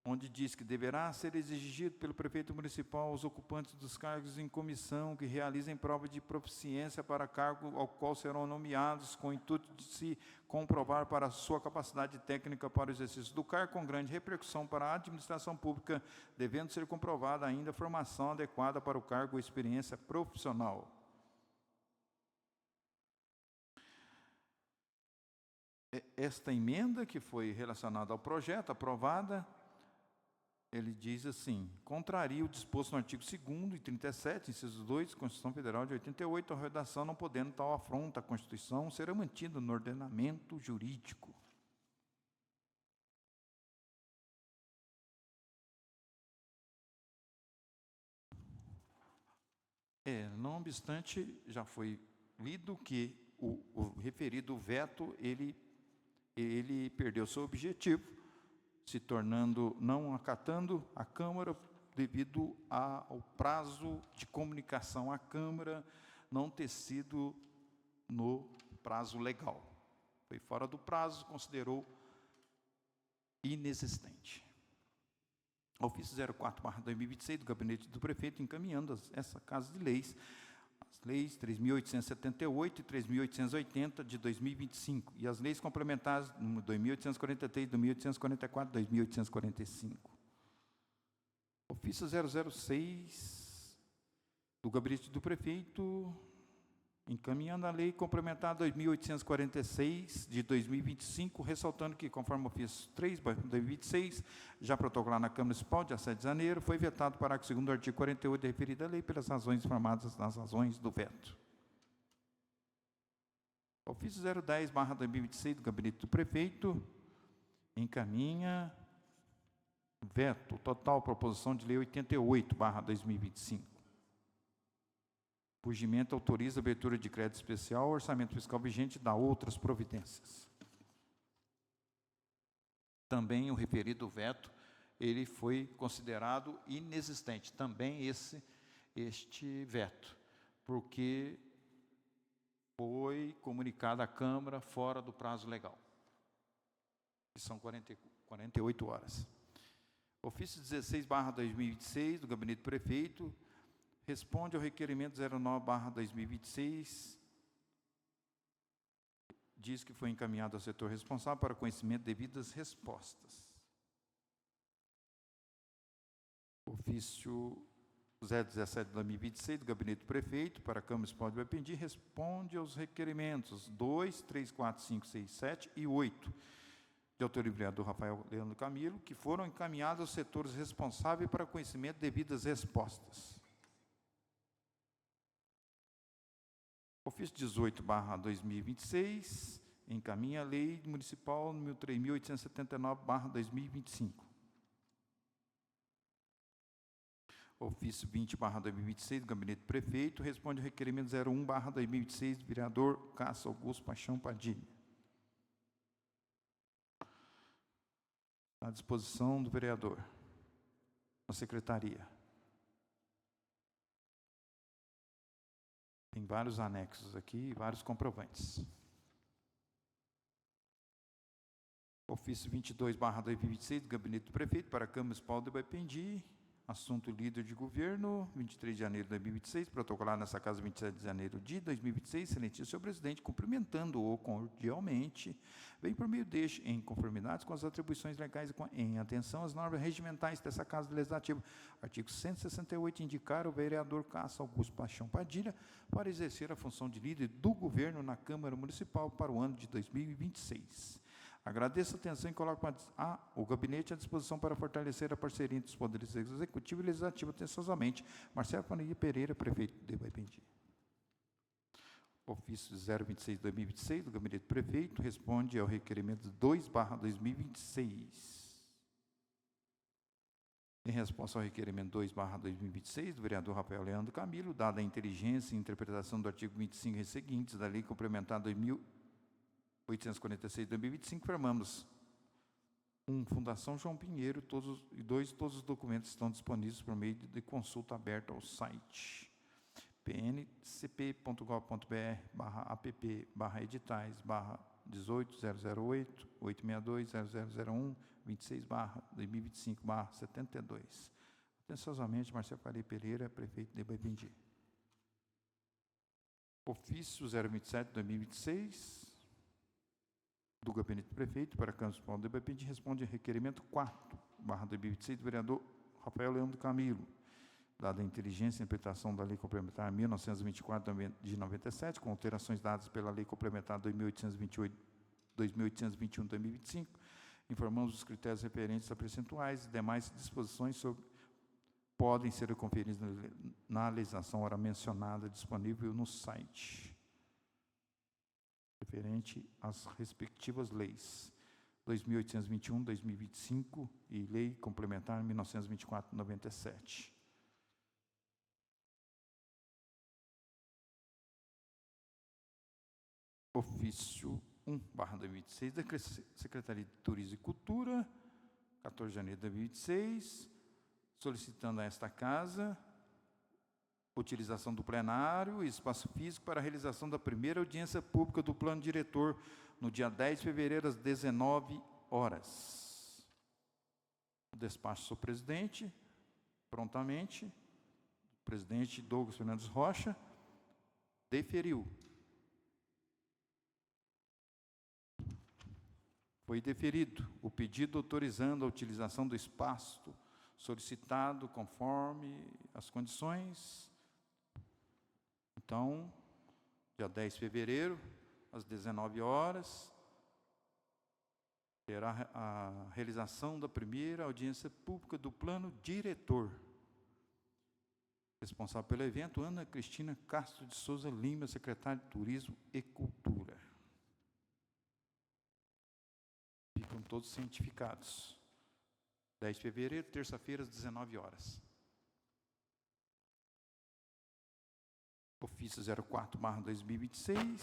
onde diz que deverá ser exigido pelo prefeito municipal aos ocupantes dos cargos em comissão que realizem prova de proficiência para cargo ao qual serão nomeados, com o intuito de se comprovar para a sua capacidade técnica para o exercício do cargo, com grande repercussão para a administração pública, devendo ser comprovada ainda a formação adequada para o cargo ou experiência profissional. Esta emenda, que foi relacionada ao projeto, aprovada, ele diz assim: contraria o disposto no artigo 2º e 37, inciso 2, Constituição Federal de 88, a redação não podendo tal afronta à Constituição ser mantida no ordenamento jurídico. Não obstante, já foi lido que o referido veto, ele perdeu seu objetivo, se tornando, não acatando a Câmara, devido ao prazo de comunicação à Câmara não ter sido no prazo legal. Foi fora do prazo, considerou inexistente. Ofício 04/2026 do Gabinete do Prefeito, encaminhando essa Casa de Leis, as leis 3.878 e 3.880 de 2025, e as leis complementares 2.843, 2.844, 2.845. Ofício 006 do Gabinete do Prefeito, encaminhando a lei complementar 2.846 de 2025, ressaltando que, conforme o ofício 3/2026, já protocolado na Câmara Municipal, dia 7 de janeiro, foi vetado o parágrafo 2º do artigo 48 da referida lei pelas razões informadas nas razões do veto. Ofício 010/2026 do Gabinete do Prefeito, encaminha veto total proposição de lei 88/2025. O regimento autoriza a abertura de crédito especial, orçamento fiscal vigente e dá outras providências. Também o referido veto, ele foi considerado inexistente, também este veto, porque foi comunicado à Câmara fora do prazo legal, que são 48 horas. Ofício 16/2026 do Gabinete do Prefeito, responde ao requerimento 09/2026, diz que foi encaminhado ao setor responsável para conhecimento de devidas respostas. Ofício 017/2026 do Gabinete do Prefeito para a Câmara Municipal de Baipindi, responde aos requerimentos 2, 3, 4, 5, 6, 7 e 8, de autoria do vereador Rafael Leandro Camilo, que foram encaminhados aos setores responsáveis para conhecimento de devidas respostas. Ofício 18/2026, encaminha a Lei Municipal número 3.879/2025. Ofício 20/2026, do Gabinete do Prefeito, responde ao requerimento 01/2026, do vereador Cássio Augusto Paixão Padilha. À disposição do vereador, a secretaria. Tem vários anexos aqui, vários comprovantes. Ofício 22/2026, do Gabinete do Prefeito, para a Câmara Municipal de Baipendi. Assunto líder de governo, 23 de janeiro de 2026, protocolado nessa casa 27 de janeiro de 2026, excelentíssimo senhor presidente, cumprimentando-o cordialmente, vem por meio deste, em conformidade com as atribuições legais e em atenção às normas regimentais dessa casa legislativa, artigo 168, indicar o vereador Cássio Augusto Paixão Padilha para exercer a função de líder do governo na Câmara Municipal para o ano de 2026. Agradeço a atenção e coloco o gabinete à disposição para fortalecer a parceria entre os poderes executivo e legislativo atenciosamente. Marcelo Faria Pereira, prefeito de Baipendi. Ofício 026/2026, do Gabinete do Prefeito, responde ao requerimento 2/2026. Em resposta ao requerimento 2/2026, do vereador Rafael Leandro Camilo, dada a inteligência e interpretação do artigo 25 e seguintes da Lei Complementar 846 de 2025, firmamos Fundação João Pinheiro, todos os documentos estão disponíveis por meio de consulta aberta ao site pncp.gov.br/app/editais/18008 862-0001 26/2025/72. Atenciosamente, Marcelo Faria Pereira, prefeito de Baipendi. Ofício 027 de 2026, do Gabinete do Prefeito para a Câmara Municipal de Baipendi, responde a requerimento 4/2026, do vereador Rafael Leandro Camilo, dada a inteligência e interpretação da Lei Complementar 1924 de 97, com alterações dadas pela Lei Complementar 2821 de 2025, informamos os critérios referentes a percentuais e demais disposições podem ser conferidas na legislação ora mencionada, disponível no site, referente às respectivas leis 2821, 2025 e Lei Complementar 1924 de 97. Ofício 1/2026, da Secretaria de Turismo e Cultura, 14 de janeiro de 2026, solicitando a esta casa utilização do plenário e espaço físico para a realização da primeira audiência pública do plano diretor no dia 10 de fevereiro, às 19 horas. O despacho do presidente, prontamente, o presidente Douglas Fernandes Rocha, deferiu. Foi deferido o pedido autorizando a utilização do espaço solicitado conforme as condições. Então, dia 10 de fevereiro, às 19 horas, terá a realização da primeira audiência pública do plano diretor. Responsável pelo evento, Ana Cristina Castro de Souza Lima, secretária de Turismo e Cultura. Ficam todos cientificados. 10 de fevereiro, terça-feira, às 19 horas. Ofício 04/2026,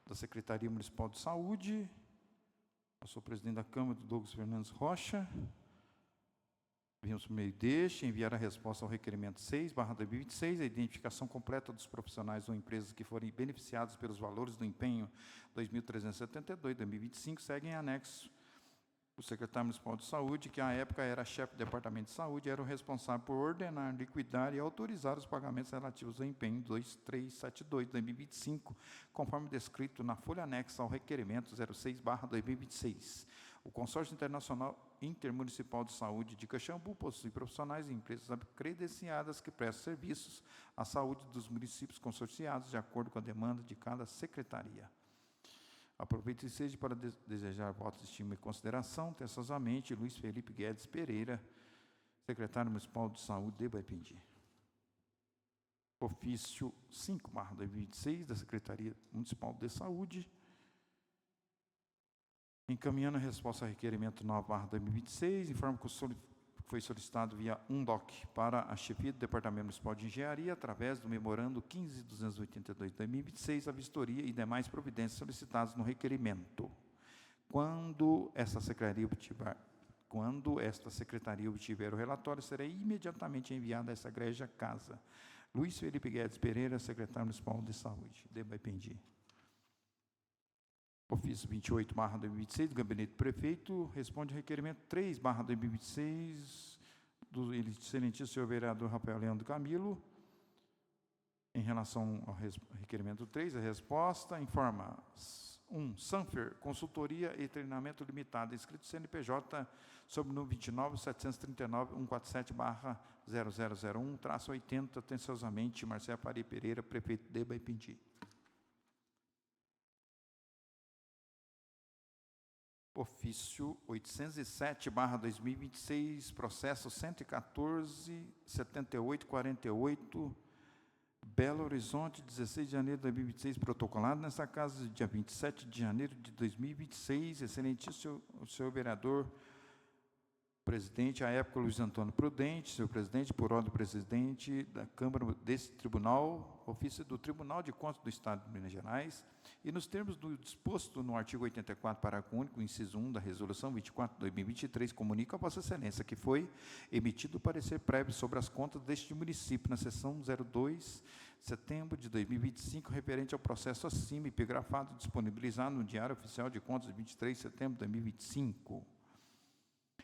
da Secretaria Municipal de Saúde. Eu sou presidente da Câmara, do Douglas Fernandes Rocha. Vimos por meio deste enviar a resposta ao requerimento 6/2026, a identificação completa dos profissionais ou empresas que forem beneficiados pelos valores do empenho 2.372 de 2025, seguem em anexo. O secretário municipal de saúde, que à época era chefe do departamento de saúde, era o responsável por ordenar, liquidar e autorizar os pagamentos relativos ao empenho 2372 de 2025, conforme descrito na folha anexa ao requerimento 06/2026. O Consórcio Internacional Intermunicipal de Saúde de Caxambu possui profissionais e empresas credenciadas que prestam serviços à saúde dos municípios consorciados de acordo com a demanda de cada secretaria. Aproveito e seja para desejar votos de estima e consideração, atenciosamente, Luiz Felipe Guedes Pereira, secretário municipal de saúde de Baipendi. Ofício 5/2026, da Secretaria Municipal de Saúde, encaminhando a resposta ao requerimento 9/2026, informo foi solicitado via UNDOC para a chefia do Departamento Municipal de Engenharia, através do memorando 15.282/2026, a vistoria e demais providências solicitadas no requerimento. Quando esta secretaria obtiver o relatório, será imediatamente enviado a essa egrégia casa. Luiz Felipe Guedes Pereira, secretário municipal de saúde de Baipendi. Ofício 28/2026, do Gabinete do Prefeito, responde ao requerimento 3/2026, do excelentíssimo senhor vereador Rafael Leandro Camilo. Em relação ao requerimento 3, a resposta informa: 1. Sanfer, consultoria e treinamento limitado, inscrito CNPJ sob o número 29.739.147/0001-80, atenciosamente, Marcelo Pari Pereira, prefeito de Baipendi. Ofício 807/2026, processo 114.7848, Belo Horizonte, 16 de janeiro de 2026, protocolado nesta casa, dia 27 de janeiro de 2026, excelentíssimo senhor vereador, presidente, à época, Luiz Antônio Prudente, senhor presidente, por ordem do presidente da Câmara desse tribunal, ofício do Tribunal de Contas do Estado de Minas Gerais, e nos termos do disposto no artigo 84, parágrafo único, inciso 1 da Resolução 24/2023, comunica a Vossa Excelência que foi emitido o parecer prévio sobre as contas deste município na sessão 02, setembro de 2025, referente ao processo acima, epigrafado e disponibilizado no Diário Oficial de Contas de 23 de setembro de 2025.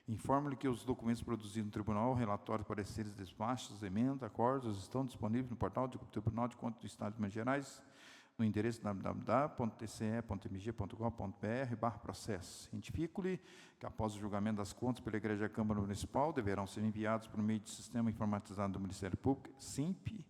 Informo-lhe que os documentos produzidos no Tribunal, relatórios, pareceres, despachos, emendas, acordos, estão disponíveis no portal do Tribunal de Contas do Estado de Minas Gerais, no endereço www.tce.mg.gov.br/processo. Cientifico-lhe que, após o julgamento das contas pela Igreja Câmara Municipal, deverão ser enviados por meio do Sistema Informatizado do Ministério Público, SIMP,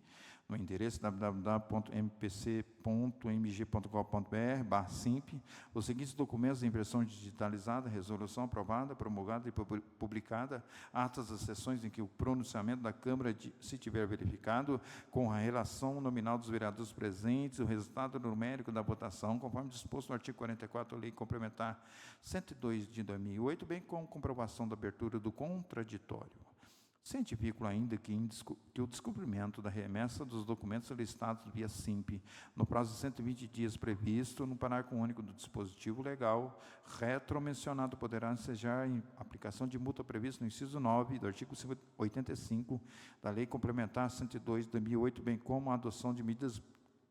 no endereço www.mpc.mg.gov.br/simp, os seguintes documentos em versão digitalizada: resolução aprovada, promulgada e publicada, atas das sessões em que o pronunciamento da Câmara, se tiver verificado, com a relação nominal dos vereadores presentes, o resultado numérico da votação, conforme disposto no artigo 44 da Lei Complementar 102 de 2008, bem como comprovação da abertura do contraditório. Científico ainda que o descumprimento da remessa dos documentos solicitados via SIMP, no prazo de 120 dias previsto no parágrafo único do dispositivo legal, retromencionado, poderá ensejar em aplicação de multa prevista no inciso 9 do artigo 85 da Lei Complementar 102 de 2008, bem como a adoção de medidas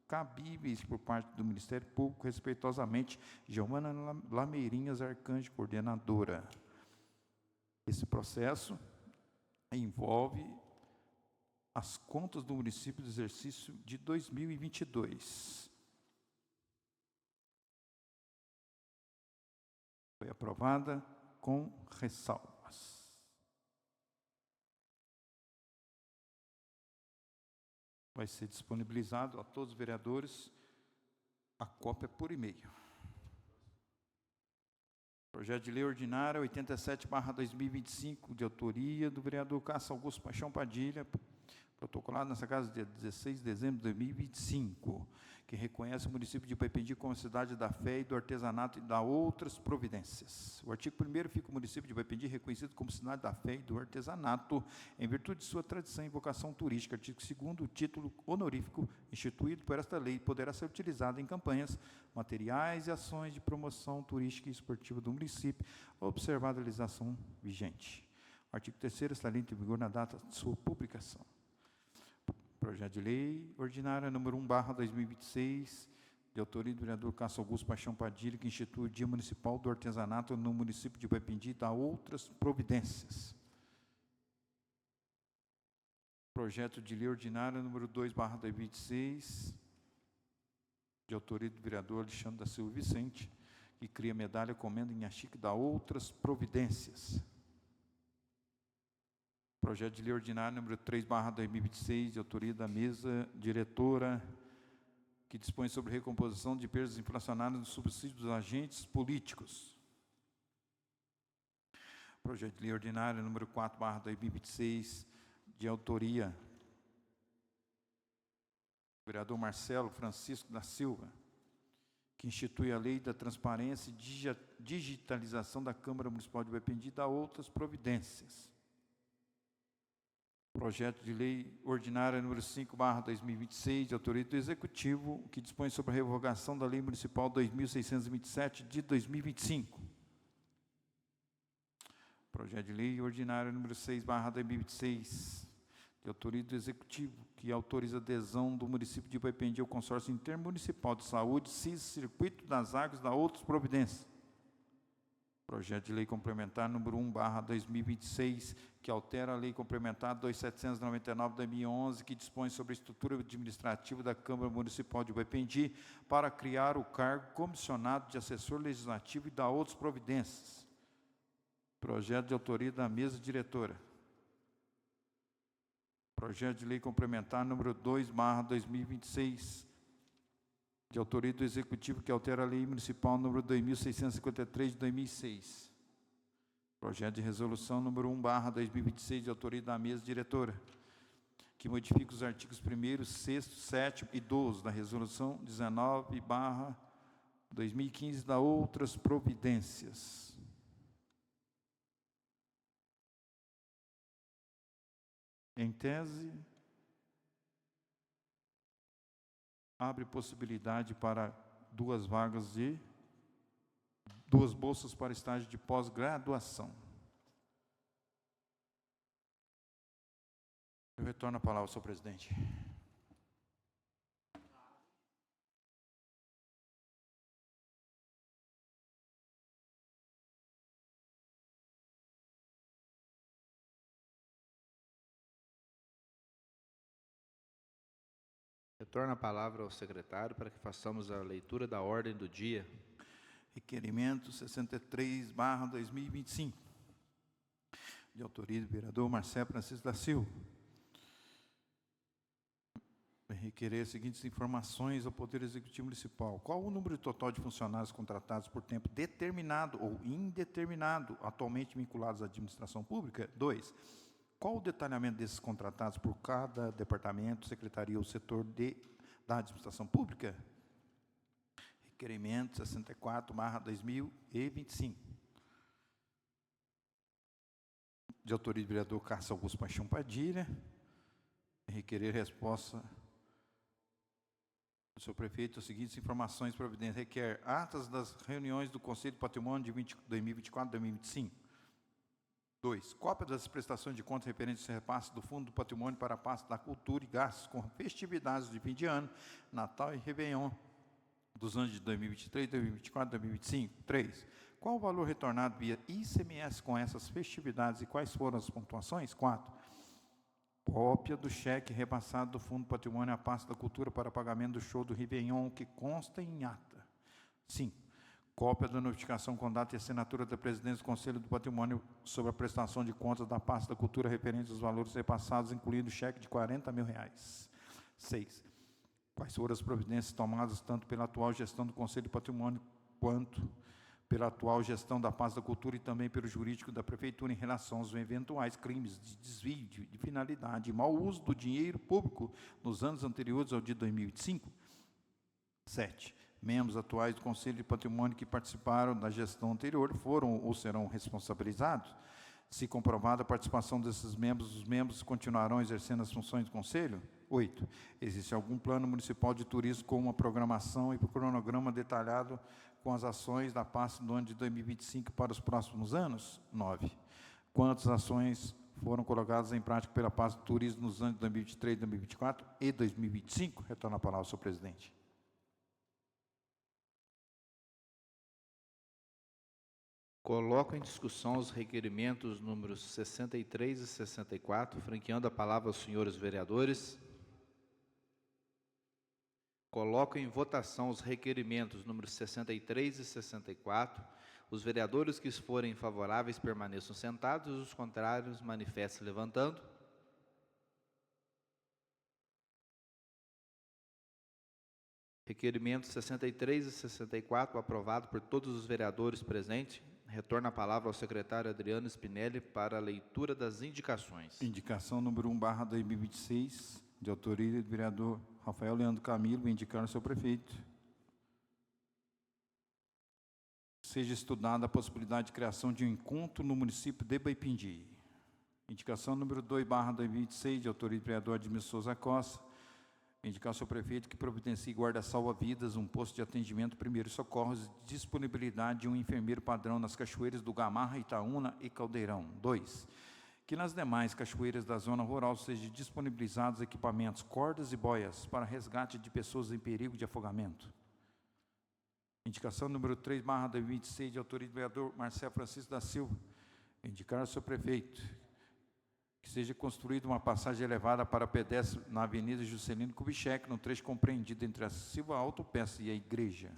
cabíveis por parte do Ministério Público, respeitosamente, Giovana Lameirinhas Arcanjo, coordenadora. Esse processo envolve as contas do município do exercício de 2022. Foi aprovada com ressalvas. Vai ser disponibilizado a todos os vereadores a cópia por e-mail. Projeto de Lei Ordinária 87/2025, de autoria do vereador Cássio Augusto Paixão Padilha, protocolado nessa casa dia 16 de dezembro de 2025, que reconhece o município de Baipendi como cidade da fé e do artesanato e da outras providências. O artigo 1º fica o município de Baipendi reconhecido como cidade da fé e do artesanato, em virtude de sua tradição e vocação turística. Artigo 2º, o título honorífico instituído por esta lei poderá ser utilizado em campanhas, materiais e ações de promoção turística e esportiva do município, observada a legislação vigente. O artigo 3º está em vigor na data de sua publicação. Projeto de Lei Ordinária número 1/2026, de autoria do vereador Cássio Augusto Paixão Padilha, que institui o Dia Municipal do Artesanato no município de Baipendi e dá outras providências. Projeto de Lei Ordinária número 2/2026, de autoria do vereador Alexandre da Silva Vicente, que cria medalha comenda em Achique e dá outras providências. Projeto de Lei Ordinário número 3/2026, de autoria da mesa diretora, que dispõe sobre recomposição de perdas inflacionárias dos subsídios dos agentes políticos. Projeto de Lei Ordinário número 4/2026, de autoria do vereador Marcelo Francisco da Silva, que institui a Lei da Transparência e Digitalização da Câmara Municipal de Baipendi e dá outras providências. Projeto de lei ordinária número 5/2026, de autoria do Executivo, que dispõe sobre a revogação da Lei Municipal 2627 de 2025. Projeto de lei ordinária número 6/2026, de autoria do Executivo, que autoriza a adesão do município de Boipendi ao consórcio intermunicipal de saúde, CIS, Circuito das Águas, da outras providências. Projeto de lei complementar número 1/2026, que altera a lei complementar 2799 de 2011, que dispõe sobre a estrutura administrativa da Câmara Municipal de Boipendi para criar o cargo comissionado de assessor legislativo e da outras providências. Projeto de autoria da mesa diretora. Projeto de lei complementar número 2/2026, de autoria do Executivo, que altera a Lei Municipal número 2653 de 2006. Projeto de resolução número 1/2026, de autoria da mesa diretora, que modifica os artigos 1º, 6º, 7º e 12 da resolução 19/2015 da outras providências. Em tese, abre possibilidade para 2 vagas de 2 bolsas para estágio de pós-graduação. Eu retorno a palavra ao senhor presidente. Retorno a palavra ao secretário para que façamos a leitura da ordem do dia. Requerimento 63/2025, de autoria do vereador Marcelo Francisco da Silva. Requerer as seguintes informações ao Poder Executivo Municipal. Qual o número total de funcionários contratados por tempo determinado ou indeterminado, atualmente vinculados à administração pública? 2. Qual o detalhamento desses contratados por cada departamento, secretaria ou setor da administração pública? Requerimento 64/2025. De autoria do vereador Cássio Augusto Paixão Padilha. Requerer resposta do senhor prefeito as seguintes informações providências. Requer atas das reuniões do Conselho de Patrimônio de 2024 e 2025. 2. Cópia das prestações de contas referentes ao repasse do Fundo do Patrimônio para a pasta da Cultura e gastos com festividades de fim de ano, Natal e Réveillon, dos anos de 2023, 2024 e 2025. 3. Qual o valor retornado via ICMS com essas festividades e quais foram as pontuações? 4. Cópia do cheque repassado do Fundo do Patrimônio à pasta da Cultura para pagamento do show do Réveillon, que consta em ata. 5. Cópia da notificação com data e assinatura da presidência do Conselho do Patrimônio sobre a prestação de contas da pasta da Cultura referentes aos valores repassados, incluindo o cheque de R$40 mil. 6. Quais foram as providências tomadas tanto pela atual gestão do Conselho do Patrimônio quanto pela atual gestão da pasta da Cultura e também pelo jurídico da Prefeitura em relação aos eventuais crimes de desvio de finalidade e mau uso do dinheiro público nos anos anteriores ao de 2025? 7. Membros atuais do Conselho de Patrimônio que participaram da gestão anterior foram ou serão responsabilizados? Se comprovada a participação desses membros, os membros continuarão exercendo as funções do Conselho? 8. Existe algum plano municipal de turismo com uma programação e cronograma detalhado com as ações da pasta do ano de 2025 para os próximos anos? 9. Quantas ações foram colocadas em prática pela pasta do turismo nos anos de 2023, 2024 e 2025? Retorno a palavra ao senhor presidente. Coloco em discussão os requerimentos números 63 e 64, franqueando a palavra aos senhores vereadores. Coloco em votação os requerimentos números 63 e 64. Os vereadores que forem favoráveis permaneçam sentados, os contrários manifestem levantando. Requerimentos 63 e 64, aprovado por todos os vereadores presentes. Retorno a palavra ao secretário Adriano Spinelli para a leitura das indicações. Indicação número 1/2026, de autoria do vereador Rafael Leandro Camilo, indicar ao seu prefeito. Seja estudada a possibilidade de criação de um encontro no município de Boipendi. Indicação número 2/2026, de autoria do vereador Admir Souza Costa. Indicar ao seu prefeito que providencie guarda salva-vidas, um posto de atendimento primeiros socorros e disponibilidade de um enfermeiro padrão nas cachoeiras do Gamarra, Itaúna e Caldeirão. 2. Que nas demais cachoeiras da zona rural sejam disponibilizados equipamentos, cordas e boias para resgate de pessoas em perigo de afogamento. Indicação número 3/2026, de autoria do vereador Marcelo Francisco da Silva. Indicar ao seu prefeito que seja construída uma passagem elevada para pedestre na Avenida Juscelino Kubitschek, no trecho compreendido entre a Silva Autopeça e a Igreja.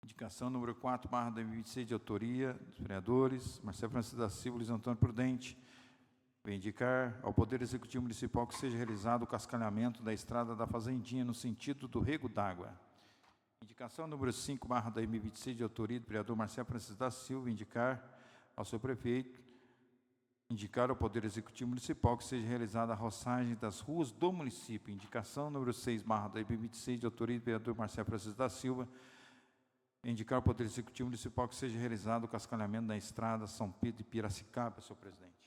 Indicação número 4/2026, de autoria dos vereadores Marcelo Francisco da Silva e Luiz Antônio Prudente. Vem indicar ao Poder Executivo Municipal que seja realizado o cascalhamento da estrada da Fazendinha no sentido do rego d'água. Indicação número 5/2026, de autoria do vereador Marcelo Francisco da Silva. Indicar ao seu prefeito, indicar ao Poder Executivo Municipal que seja realizada a roçagem das ruas do município. Indicação número 6/2026, de autoria do vereador Marcelo Francisco da Silva. Indicar ao Poder Executivo Municipal que seja realizado o cascalhamento da estrada São Pedro de Piracicaba, senhor presidente.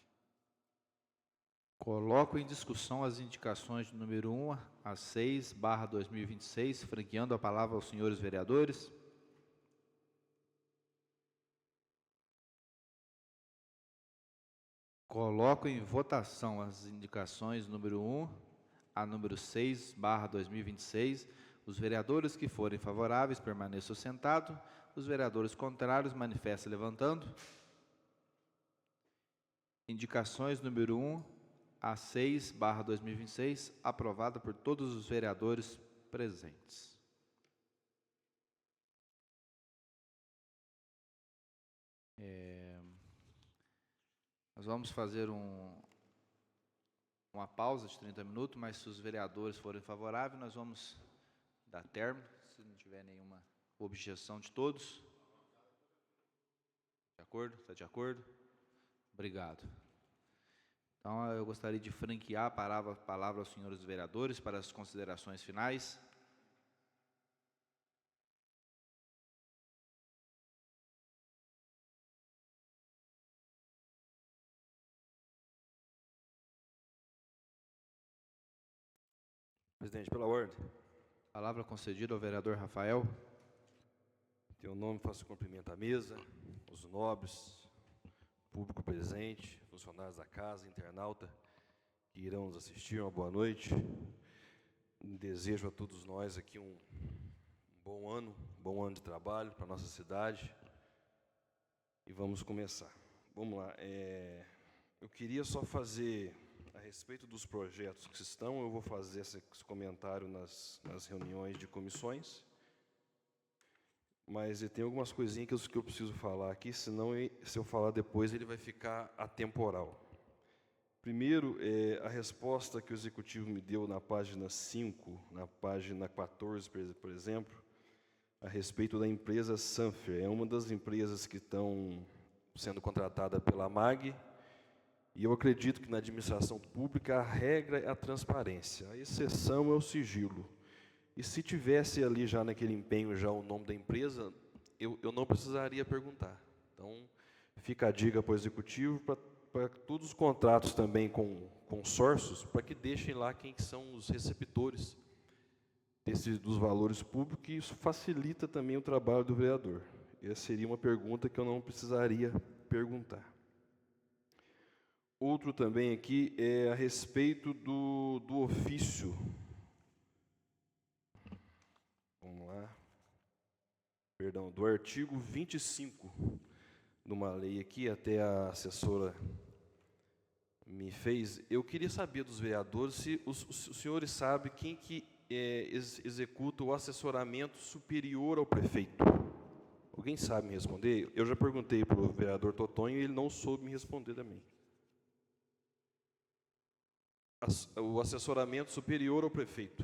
Coloco em discussão as indicações de número 1 a 6/2026, franqueando a palavra aos senhores vereadores. Coloco em votação as indicações número 1 a número 6/2026. Os vereadores que forem favoráveis permaneçam sentados. Os vereadores contrários manifestem levantando. Indicações número 1 a 6/2026, aprovada por todos os vereadores presentes. Nós vamos fazer uma pausa de 30 minutos, mas se os vereadores forem favoráveis, nós vamos dar termo, se não tiver nenhuma objeção de todos. De acordo? Está de acordo? Obrigado. Então, eu gostaria de franquear a palavra aos senhores vereadores para as considerações finais. Presidente, pela ordem. Palavra concedida ao vereador Rafael. Em teu nome, faço cumprimento à mesa, os nobres, público presente, funcionários da casa, internauta, que irão nos assistir. Uma boa noite. Desejo a todos nós aqui um bom ano de trabalho para a nossa cidade. E vamos começar. Vamos lá. Eu queria só fazer, a respeito dos projetos que estão, eu vou fazer esse comentário nas reuniões de comissões, mas tem algumas coisinhas que eu preciso falar aqui, senão, se eu falar depois, ele vai ficar atemporal. Primeiro, a resposta que o Executivo me deu na página 5, na página 14, por exemplo, a respeito da empresa Sanfer. É uma das empresas que estão sendo contratada pela MAG, e eu acredito que na administração pública a regra é a transparência, a exceção é o sigilo. E se tivesse ali já naquele empenho já o nome da empresa, eu não precisaria perguntar. Então, fica a dica para o Executivo, para todos os contratos também com consórcios, para que deixem lá quem são os receptores dos valores públicos, e isso facilita também o trabalho do vereador. Essa seria uma pergunta que eu não precisaria perguntar. Outro também aqui é a respeito do ofício. Vamos lá. Perdão, do artigo 25 de uma lei aqui, até a assessora me fez. Eu queria saber dos vereadores se os senhores sabem quem que executa o assessoramento superior ao prefeito. Alguém sabe me responder? Eu já perguntei para o vereador Totonho e ele não soube me responder também. O assessoramento superior ao prefeito.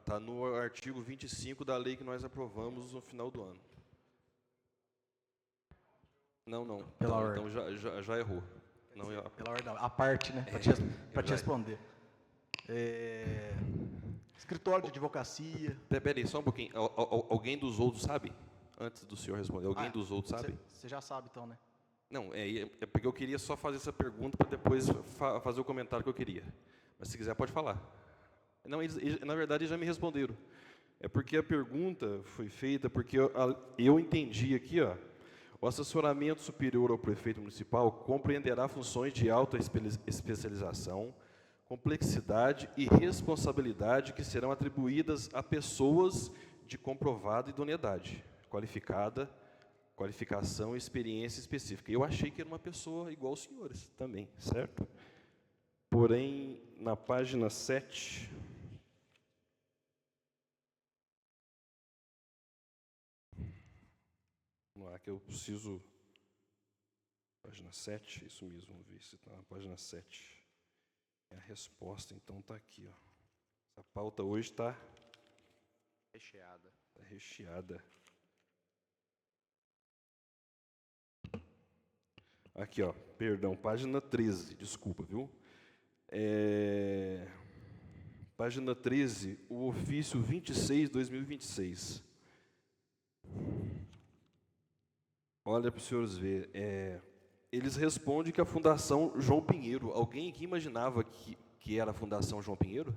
Tá no artigo 25 da lei que nós aprovamos no final do ano. Não. Pela ordem. Então já errou. Não, Pela ordem, a parte, né? Para te responder. Escritório de advocacia. Peraí, só um pouquinho. Alguém dos outros sabe? antes do senhor responder? Alguém dos outros sabe? Você já sabe, então, né? Não, é porque eu queria só fazer essa pergunta para depois fazer o comentário que eu queria. Mas se quiser, pode falar. Não, na verdade, eles já me responderam. É porque a pergunta foi feita porque eu entendi aqui, ó, o assessoramento superior ao prefeito municipal compreenderá funções de alta especialização, complexidade e responsabilidade que serão atribuídas a pessoas de comprovada idoneidade, qualificação e experiência específica. Eu achei que era uma pessoa igual aos senhores também, certo? Porém, na página 7... Vamos lá, que eu preciso... Página 7, isso mesmo, vamos ver se está na página 7. É a resposta, então está aqui, ó. Essa pauta hoje está... Recheada. Está recheada. Aqui, ó, perdão, página 13, desculpa, viu? Página 13, o ofício 26/2026. Olha para os senhores verem. Eles respondem que a Fundação João Pinheiro. Alguém aqui imaginava que era a Fundação João Pinheiro?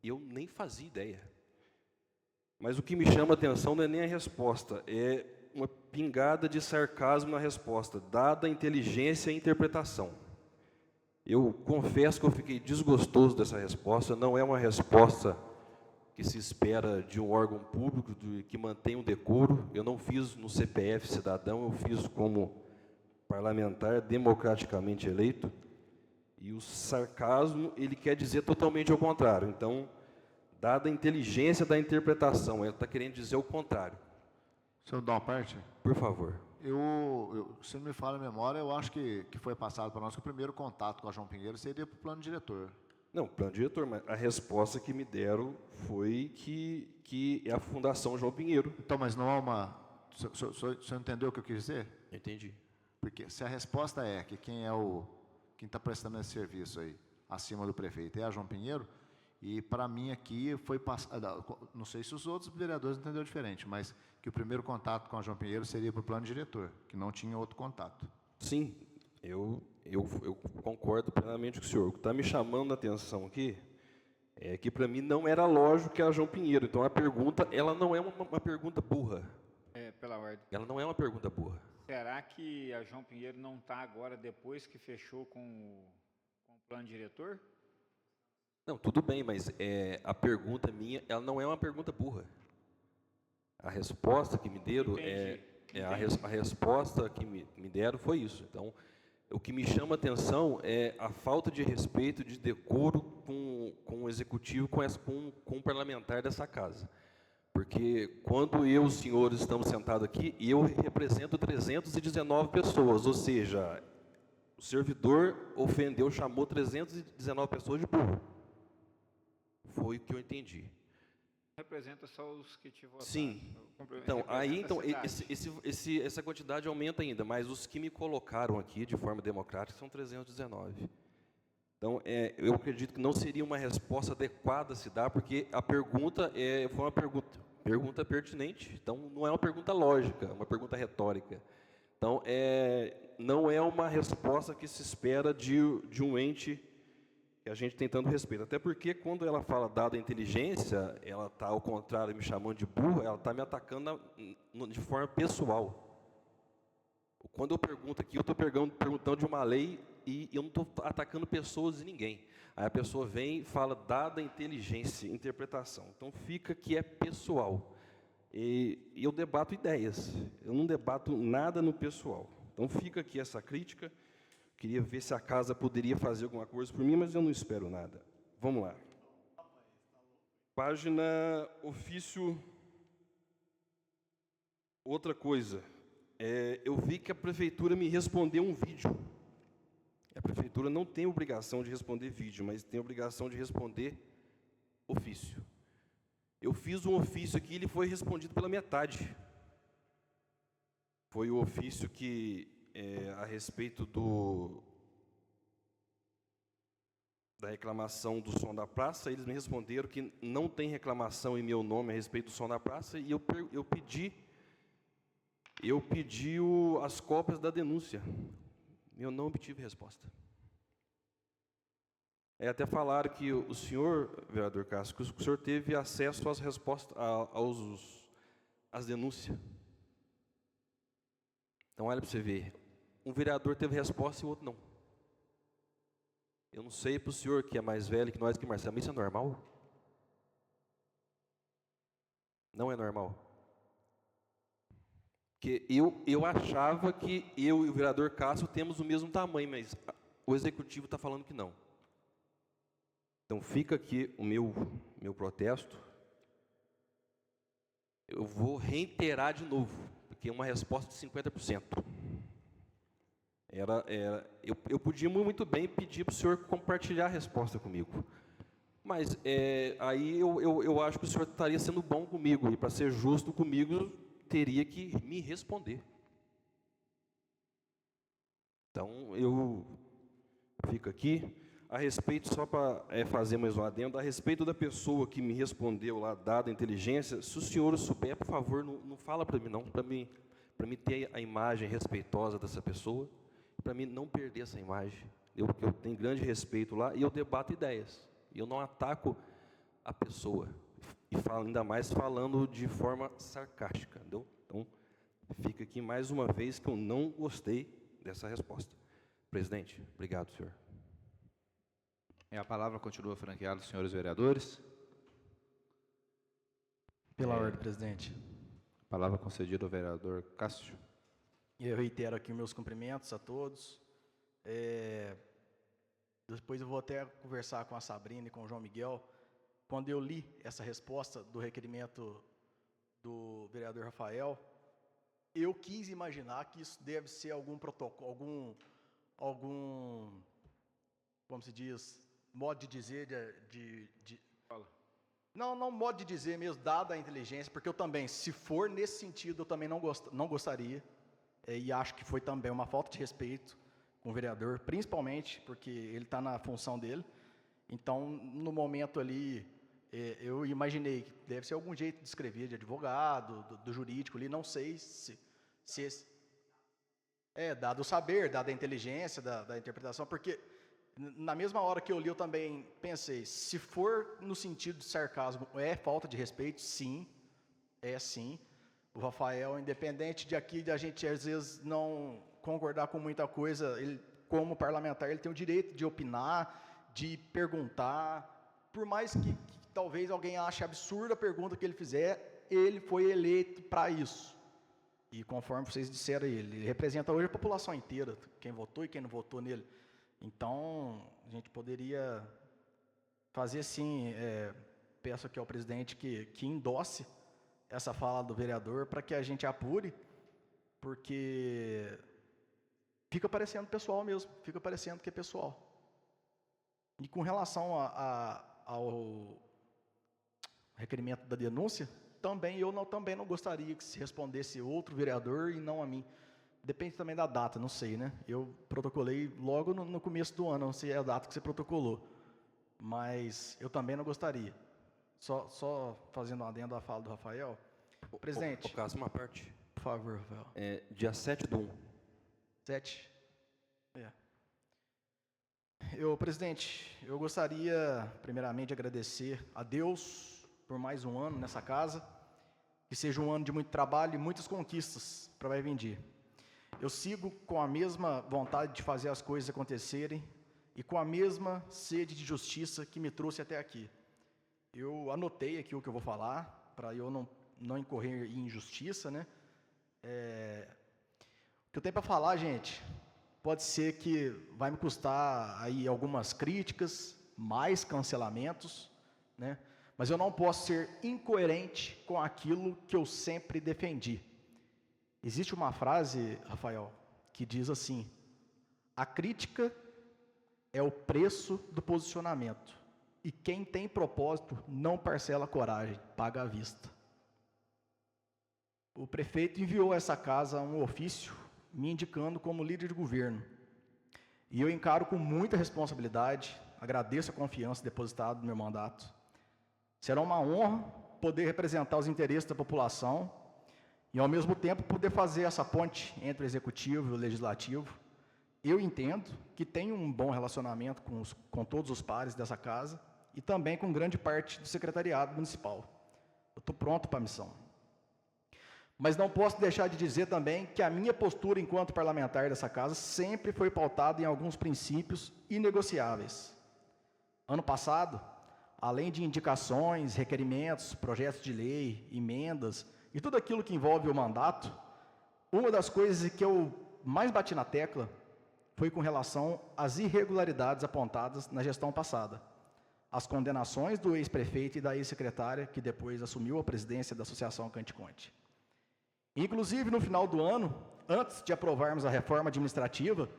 Eu nem fazia ideia. Mas o que me chama a atenção não é nem a resposta, é uma pingada de sarcasmo na resposta, dada a inteligência e a interpretação. Eu confesso que eu fiquei desgostoso dessa resposta, não é uma resposta que se espera de um órgão público, que mantém um decoro. Eu não fiz no CPF cidadão, eu fiz como parlamentar democraticamente eleito, e o sarcasmo, ele quer dizer totalmente ao contrário. Então, dada a inteligência da interpretação, ele está querendo dizer o contrário. Senhor dá uma parte? Por favor. Se não me falha a memória, eu acho que foi passado para nós que o primeiro contato com a João Pinheiro seria para o plano diretor. Não, plano diretor, mas a resposta que me deram foi que é a Fundação João Pinheiro. Então, mas não há uma... O senhor entendeu o que eu quis dizer? Entendi. Porque se a resposta é que quem está prestando esse serviço aí, acima do prefeito, é a João Pinheiro, e para mim aqui foi passado, não sei se os outros vereadores entenderam diferente, mas que o primeiro contato com a João Pinheiro seria para o plano diretor, que não tinha outro contato. Sim, eu concordo plenamente com o senhor. O que está me chamando a atenção aqui é que, para mim, não era lógico que a João Pinheiro. Então, a pergunta, ela não é uma pergunta burra. Pela ordem. Ela não é uma pergunta burra. Será que a João Pinheiro não está agora, depois que fechou com o plano diretor? Não, tudo bem, mas a pergunta minha, ela não é uma pergunta burra. A resposta que me deram a resposta que me deram foi isso. Então, o que me chama a atenção é a falta de respeito, de decoro com o executivo, com o parlamentar dessa casa. Porque quando eu e os senhores estamos sentados aqui, eu represento 319 pessoas, ou seja, o servidor ofendeu, chamou 319 pessoas de burro. Foi o que eu entendi. Representa só os que te votaram. Sim. Então, essa quantidade aumenta ainda, mas os que me colocaram aqui de forma democrática são 319. Então, eu acredito que não seria uma resposta adequada a se dar, porque a pergunta foi uma pergunta pertinente. Então, não é uma pergunta lógica, é uma pergunta retórica. Então, não é uma resposta que se espera de um ente que a gente tem tanto respeito. Até porque, quando ela fala dada a inteligência, ela está, ao contrário, me chamando de burro, ela está me atacando de forma pessoal. Quando eu pergunto aqui, eu estou perguntando de uma lei e eu não estou atacando pessoas e ninguém. Aí a pessoa vem e fala, dada a inteligência, interpretação. Então, fica que é pessoal. E eu debato ideias, eu não debato nada no pessoal. Então, fica aqui essa crítica. Queria ver se a casa poderia fazer alguma coisa por mim, mas eu não espero nada. Vamos lá. Página ofício. Outra coisa. Eu vi que a prefeitura me respondeu um vídeo. A prefeitura não tem obrigação de responder vídeo, mas tem obrigação de responder ofício. Eu fiz um ofício aqui e ele foi respondido pela metade. Foi o ofício que, a respeito da reclamação do som da praça, eles me responderam que não tem reclamação em meu nome a respeito do som da praça, e eu pedi Eu pedi as cópias da denúncia. Eu não obtive resposta. Até falaram que o senhor, vereador Castro, que o senhor teve acesso às respostas, às denúncias. Então, olha para você ver. Um vereador teve resposta e o outro não. Eu não sei para o senhor, que é mais velho que nós, que Marcelo, isso é normal? Não é normal. Porque eu achava que eu e o vereador Castro temos o mesmo tamanho, mas o executivo está falando que não. Então, fica aqui o meu protesto. Eu vou reiterar de novo, porque é uma resposta de 50%. Eu podia muito bem pedir para o senhor compartilhar a resposta comigo. Mas aí eu acho que o senhor estaria sendo bom comigo, e para ser justo comigo, teria que me responder. Então, eu fico aqui. A respeito, só para fazer mais um adendo, a respeito da pessoa que me respondeu lá, dada a inteligência, se o senhor souber, por favor, não fala para mim não, para mim ter a imagem respeitosa dessa pessoa, para mim não perder essa imagem. Eu tenho grande respeito lá e eu debato ideias. Eu não ataco a pessoa, e falo, ainda mais falando de forma sarcástica, entendeu? Então, fica aqui mais uma vez que eu não gostei dessa resposta. Presidente, obrigado, senhor. A palavra continua franqueada aos senhores vereadores. Pela ordem, presidente. Palavra concedida ao vereador Cássio. Eu reitero aqui meus cumprimentos a todos. Depois eu vou até conversar com a Sabrina e com o João Miguel. Quando eu li essa resposta do requerimento do vereador Rafael, eu quis imaginar que isso deve ser algum protocolo, como se diz, modo de dizer, não modo de dizer mesmo, dada a inteligência, porque eu também, se for nesse sentido, eu também não gostaria, e acho que foi também uma falta de respeito com o vereador, principalmente porque ele está na função dele. Então, no momento ali, eu imaginei que deve ser algum jeito de escrever, de advogado, do jurídico ali, não sei se dado o saber, dada a inteligência da interpretação, porque na mesma hora que eu li, eu também pensei, se for no sentido de sarcasmo, é falta de respeito? Sim, sim. O Rafael, independente de aqui, de a gente às vezes não concordar com muita coisa, ele, como parlamentar, ele tem o direito de opinar, de perguntar, por mais que talvez alguém ache absurda a pergunta que ele fizer, ele foi eleito para isso. E conforme vocês disseram aí, ele representa hoje a população inteira, quem votou e quem não votou nele. Então, a gente poderia fazer assim, peço aqui ao presidente que endosse essa fala do vereador para que a gente apure, porque fica parecendo pessoal mesmo, fica parecendo que é pessoal. E com relação ao requerimento da denúncia, também não gostaria que se respondesse outro vereador e não a mim. Depende também da data, não sei, né? Eu protocolei logo no começo do ano, não sei a data que você protocolou. Mas eu também não gostaria. Só fazendo um adendo à fala do Rafael. Presidente. Cássio, uma parte. Por favor, Rafael. Dia 7/1. 7? Presidente, eu gostaria, primeiramente, de agradecer a Deus por mais um ano nessa casa. Que seja um ano de muito trabalho e muitas conquistas para vai vir. Eu sigo com a mesma vontade de fazer as coisas acontecerem e com a mesma sede de justiça que me trouxe até aqui. Eu anotei aqui o que eu vou falar, para eu não incorrer em injustiça, né? O que eu tenho para falar, gente, pode ser que vai me custar aí algumas críticas, mais cancelamentos, né? Mas eu não posso ser incoerente com aquilo que eu sempre defendi. Existe uma frase, Rafael, que diz assim: a crítica é o preço do posicionamento, e quem tem propósito não parcela coragem, paga à vista. O prefeito enviou a essa casa um ofício me indicando como líder de governo, e eu encaro com muita responsabilidade, agradeço a confiança depositada no meu mandato. Será uma honra poder representar os interesses da população e, ao mesmo tempo, poder fazer essa ponte entre o Executivo e o Legislativo. Eu entendo que tem um bom relacionamento com todos os pares dessa casa e também com grande parte do secretariado municipal. Eu estou pronto para a missão. Mas não posso deixar de dizer também que a minha postura enquanto parlamentar dessa casa sempre foi pautada em alguns princípios inegociáveis. Ano passado, além de indicações, requerimentos, projetos de lei, emendas e tudo aquilo que envolve o mandato, uma das coisas que eu mais bati na tecla foi com relação às irregularidades apontadas na gestão passada. As condenações do ex-prefeito e da ex-secretária, que depois assumiu a presidência da Associação Canticonte. Inclusive, no final do ano, antes de aprovarmos a reforma administrativa,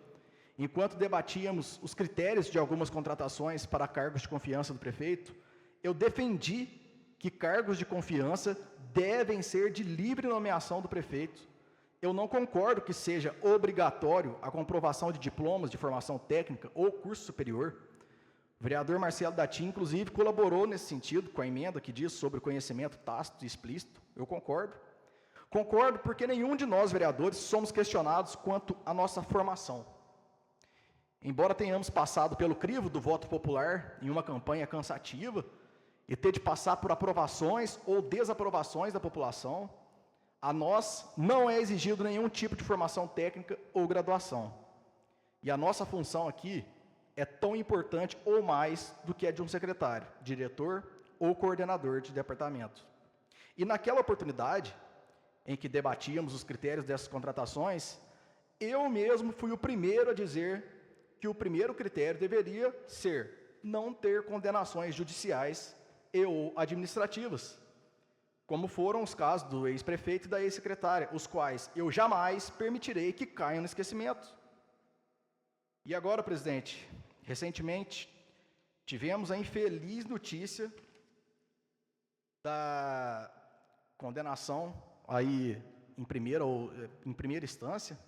enquanto debatíamos os critérios de algumas contratações para cargos de confiança do prefeito, eu defendi que cargos de confiança devem ser de livre nomeação do prefeito. Eu não concordo que seja obrigatório a comprovação de diplomas de formação técnica ou curso superior. O vereador Marcelo Datin, inclusive, colaborou nesse sentido com a emenda que diz sobre o conhecimento tácito e explícito. Eu concordo. Concordo porque nenhum de nós, vereadores, somos questionados quanto à nossa formação. Embora tenhamos passado pelo crivo do voto popular em uma campanha cansativa e ter de passar por aprovações ou desaprovações da população, a nós não é exigido nenhum tipo de formação técnica ou graduação. E a nossa função aqui é tão importante ou mais do que a de um secretário, diretor ou coordenador de departamento. E naquela oportunidade, em que debatíamos os critérios dessas contratações, eu mesmo fui o primeiro a dizer que o primeiro critério deveria ser não ter condenações judiciais e ou administrativas, como foram os casos do ex-prefeito e da ex-secretária, os quais eu jamais permitirei que caiam no esquecimento. E agora, presidente, recentemente tivemos a infeliz notícia da condenação aí em primeira instância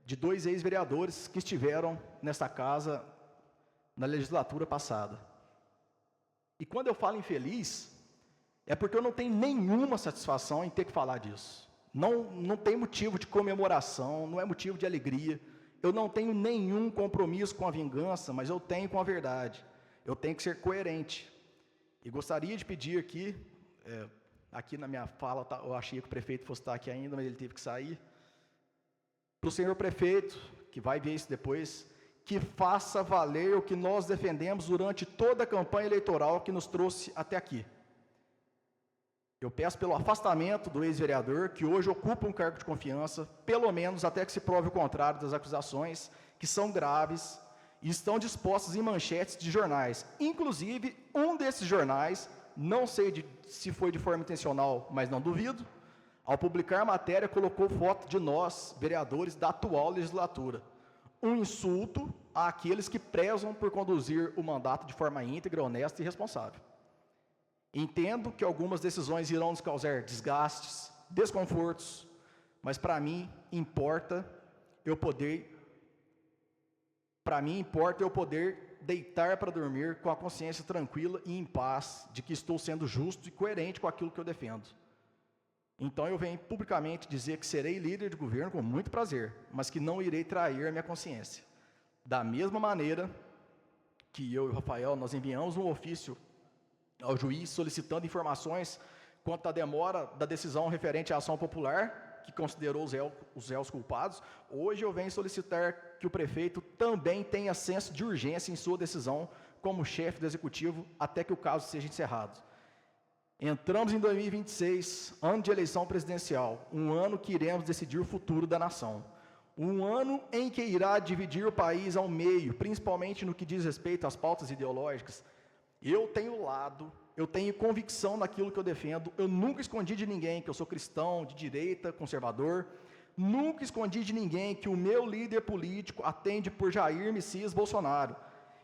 de 2 ex-vereadores que estiveram nessa casa na legislatura passada. E quando eu falo infeliz, é porque eu não tenho nenhuma satisfação em ter que falar disso. Não tem motivo de comemoração, não é motivo de alegria. Eu não tenho nenhum compromisso com a vingança, mas eu tenho com a verdade. Eu tenho que ser coerente. E gostaria de pedir aqui, aqui na minha fala, eu achei que o prefeito fosse estar aqui ainda, mas ele teve que sair, para o senhor prefeito, que vai ver isso depois, que faça valer o que nós defendemos durante toda a campanha eleitoral que nos trouxe até aqui. Eu peço pelo afastamento do ex-vereador, que hoje ocupa um cargo de confiança, pelo menos até que se prove o contrário das acusações, que são graves e estão dispostas em manchetes de jornais. Inclusive, um desses jornais, não sei se foi de forma intencional, mas não duvido, ao publicar a matéria, colocou foto de nós, vereadores da atual legislatura. Um insulto àqueles que prezam por conduzir o mandato de forma íntegra, honesta e responsável. Entendo que algumas decisões irão nos causar desgastes, desconfortos, mas para mim importa eu poder deitar para dormir com a consciência tranquila e em paz de que estou sendo justo e coerente com aquilo que eu defendo. Então eu venho publicamente dizer que serei líder de governo com muito prazer, mas que não irei trair a minha consciência. Da mesma maneira que eu e o Rafael, nós enviamos um ofício ao juiz solicitando informações quanto à demora da decisão referente à ação popular, que considerou os réus culpados. Hoje eu venho solicitar que o prefeito também tenha senso de urgência em sua decisão como chefe do executivo até que o caso seja encerrado. Entramos em 2026, ano de eleição presidencial, um ano que iremos decidir o futuro da nação. Um ano em que irá dividir o país ao meio, principalmente no que diz respeito às pautas ideológicas. Eu tenho lado, eu tenho convicção naquilo que eu defendo, eu nunca escondi de ninguém que eu sou cristão, de direita, conservador, nunca escondi de ninguém que o meu líder político atende por Jair Messias Bolsonaro.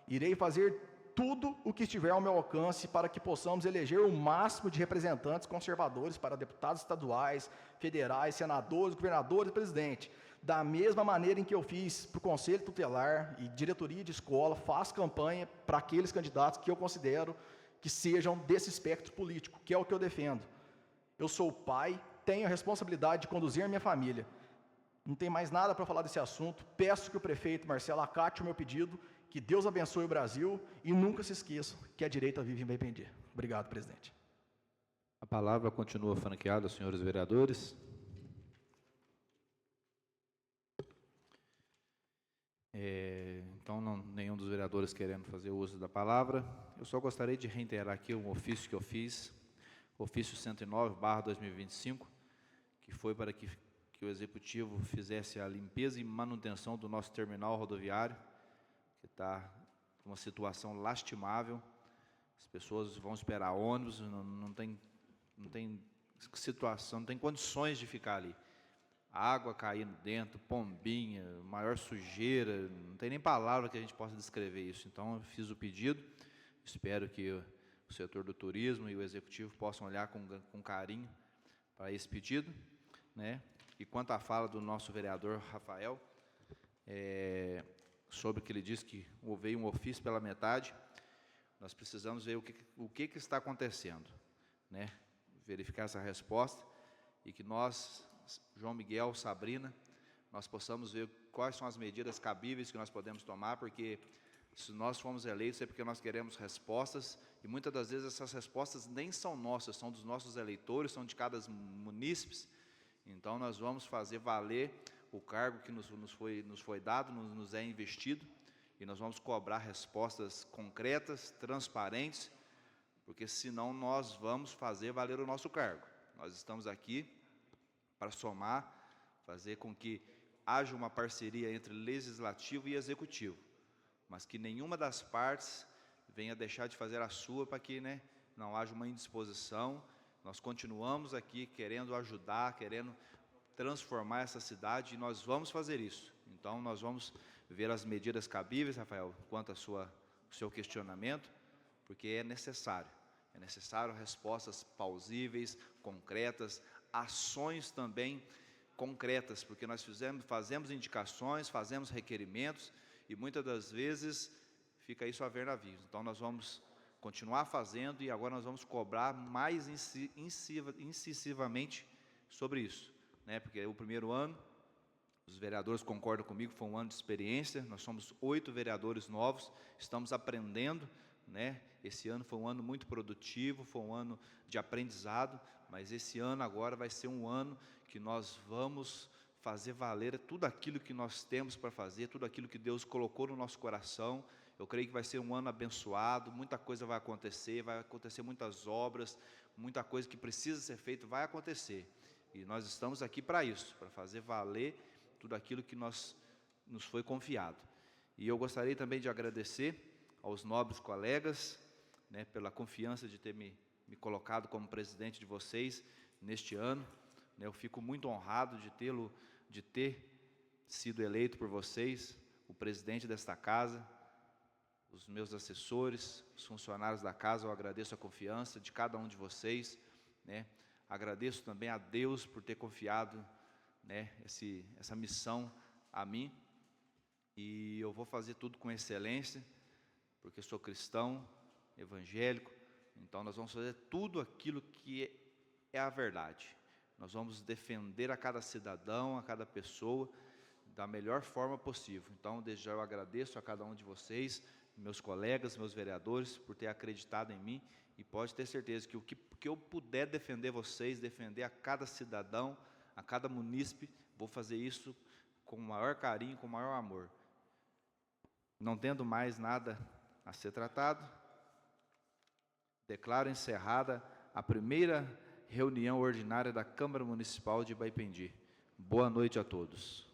Irei fazer tudo o que estiver ao meu alcance para que possamos eleger o máximo de representantes conservadores para deputados estaduais, federais, senadores, governadores e presidente. Da mesma maneira em que eu fiz para o Conselho Tutelar e diretoria de escola, faço campanha para aqueles candidatos que eu considero que sejam desse espectro político, que é o que eu defendo. eu sou pai, tenho a responsabilidade de conduzir a minha família. Não tem mais nada para falar desse assunto. Peço que o prefeito Marcelo acate o meu pedido, que Deus abençoe o Brasil e nunca se esqueçam que a direita vive em Baipendi. Obrigado, presidente. A palavra continua franqueada aos senhores vereadores. Então, nenhum dos vereadores querendo fazer uso da palavra. Eu só gostaria de reiterar aqui um ofício que eu fiz, ofício 109/2025, que foi para que o Executivo fizesse a limpeza e manutenção do nosso terminal rodoviário, que está uma situação lastimável. As pessoas vão esperar ônibus, não tem situação, não tem condições de ficar ali. Água caindo dentro, pombinha, maior sujeira, não tem nem palavra que a gente possa descrever isso. Então, eu fiz o pedido, espero que o setor do turismo e o Executivo possam olhar com carinho para esse pedido, né? E quanto à fala do nosso vereador Rafael, sobre o que ele disse que veio um ofício pela metade, nós precisamos ver o que está acontecendo, né? Verificar essa resposta e que nós, João Miguel, Sabrina, nós possamos ver quais são as medidas cabíveis que nós podemos tomar, porque se nós fomos eleitos é porque nós queremos respostas, e muitas das vezes essas respostas nem são nossas, são dos nossos eleitores, são de cada munícipes. Então, nós vamos fazer valer o cargo que nos foi dado, nos é investido, e nós vamos cobrar respostas concretas, transparentes, porque senão nós vamos fazer valer o nosso cargo. Nós estamos aqui para somar, fazer com que haja uma parceria entre legislativo e executivo, mas que nenhuma das partes venha deixar de fazer a sua para que, né, não haja uma indisposição. Nós continuamos aqui querendo ajudar, querendo transformar essa cidade, e nós vamos fazer isso. Então, nós vamos ver as medidas cabíveis, Rafael, quanto ao seu questionamento, porque é necessário respostas plausíveis, concretas, ações também concretas, porque nós fazemos indicações, fazemos requerimentos, e muitas das vezes fica isso a ver navios. Então, nós vamos continuar fazendo, e agora nós vamos cobrar mais incisivamente sobre isso, né? Porque o primeiro ano, os vereadores concordam comigo, foi um ano de experiência, nós somos 8 vereadores novos, estamos aprendendo, né? Esse ano foi um ano muito produtivo, foi um ano de aprendizado, mas esse ano agora vai ser um ano que nós vamos fazer valer tudo aquilo que nós temos para fazer, tudo aquilo que Deus colocou no nosso coração. Eu creio que vai ser um ano abençoado, muita coisa vai acontecer muitas obras, muita coisa que precisa ser feita vai acontecer. E nós estamos aqui para isso, para fazer valer tudo aquilo que nos foi confiado. E eu gostaria também de agradecer aos nobres colegas, né, pela confiança de ter me colocado como presidente de vocês neste ano. Eu fico muito honrado de ter sido eleito por vocês, o presidente desta casa, os meus assessores, os funcionários da casa. Eu agradeço a confiança de cada um de vocês, né? Agradeço também a Deus por ter confiado, né, essa missão a mim, e eu vou fazer tudo com excelência, porque sou cristão, evangélico. Então, nós vamos fazer tudo aquilo que é a verdade. Nós vamos defender a cada cidadão, a cada pessoa, da melhor forma possível. Então, desde já eu agradeço a cada um de vocês, meus colegas, meus vereadores, por ter acreditado em mim, e pode ter certeza que o que eu puder defender vocês, defender a cada cidadão, a cada munícipe, vou fazer isso com o maior carinho, com o maior amor. Não tendo mais nada a ser tratado, declaro encerrada a primeira reunião ordinária da Câmara Municipal de Baipendi. Boa noite a todos.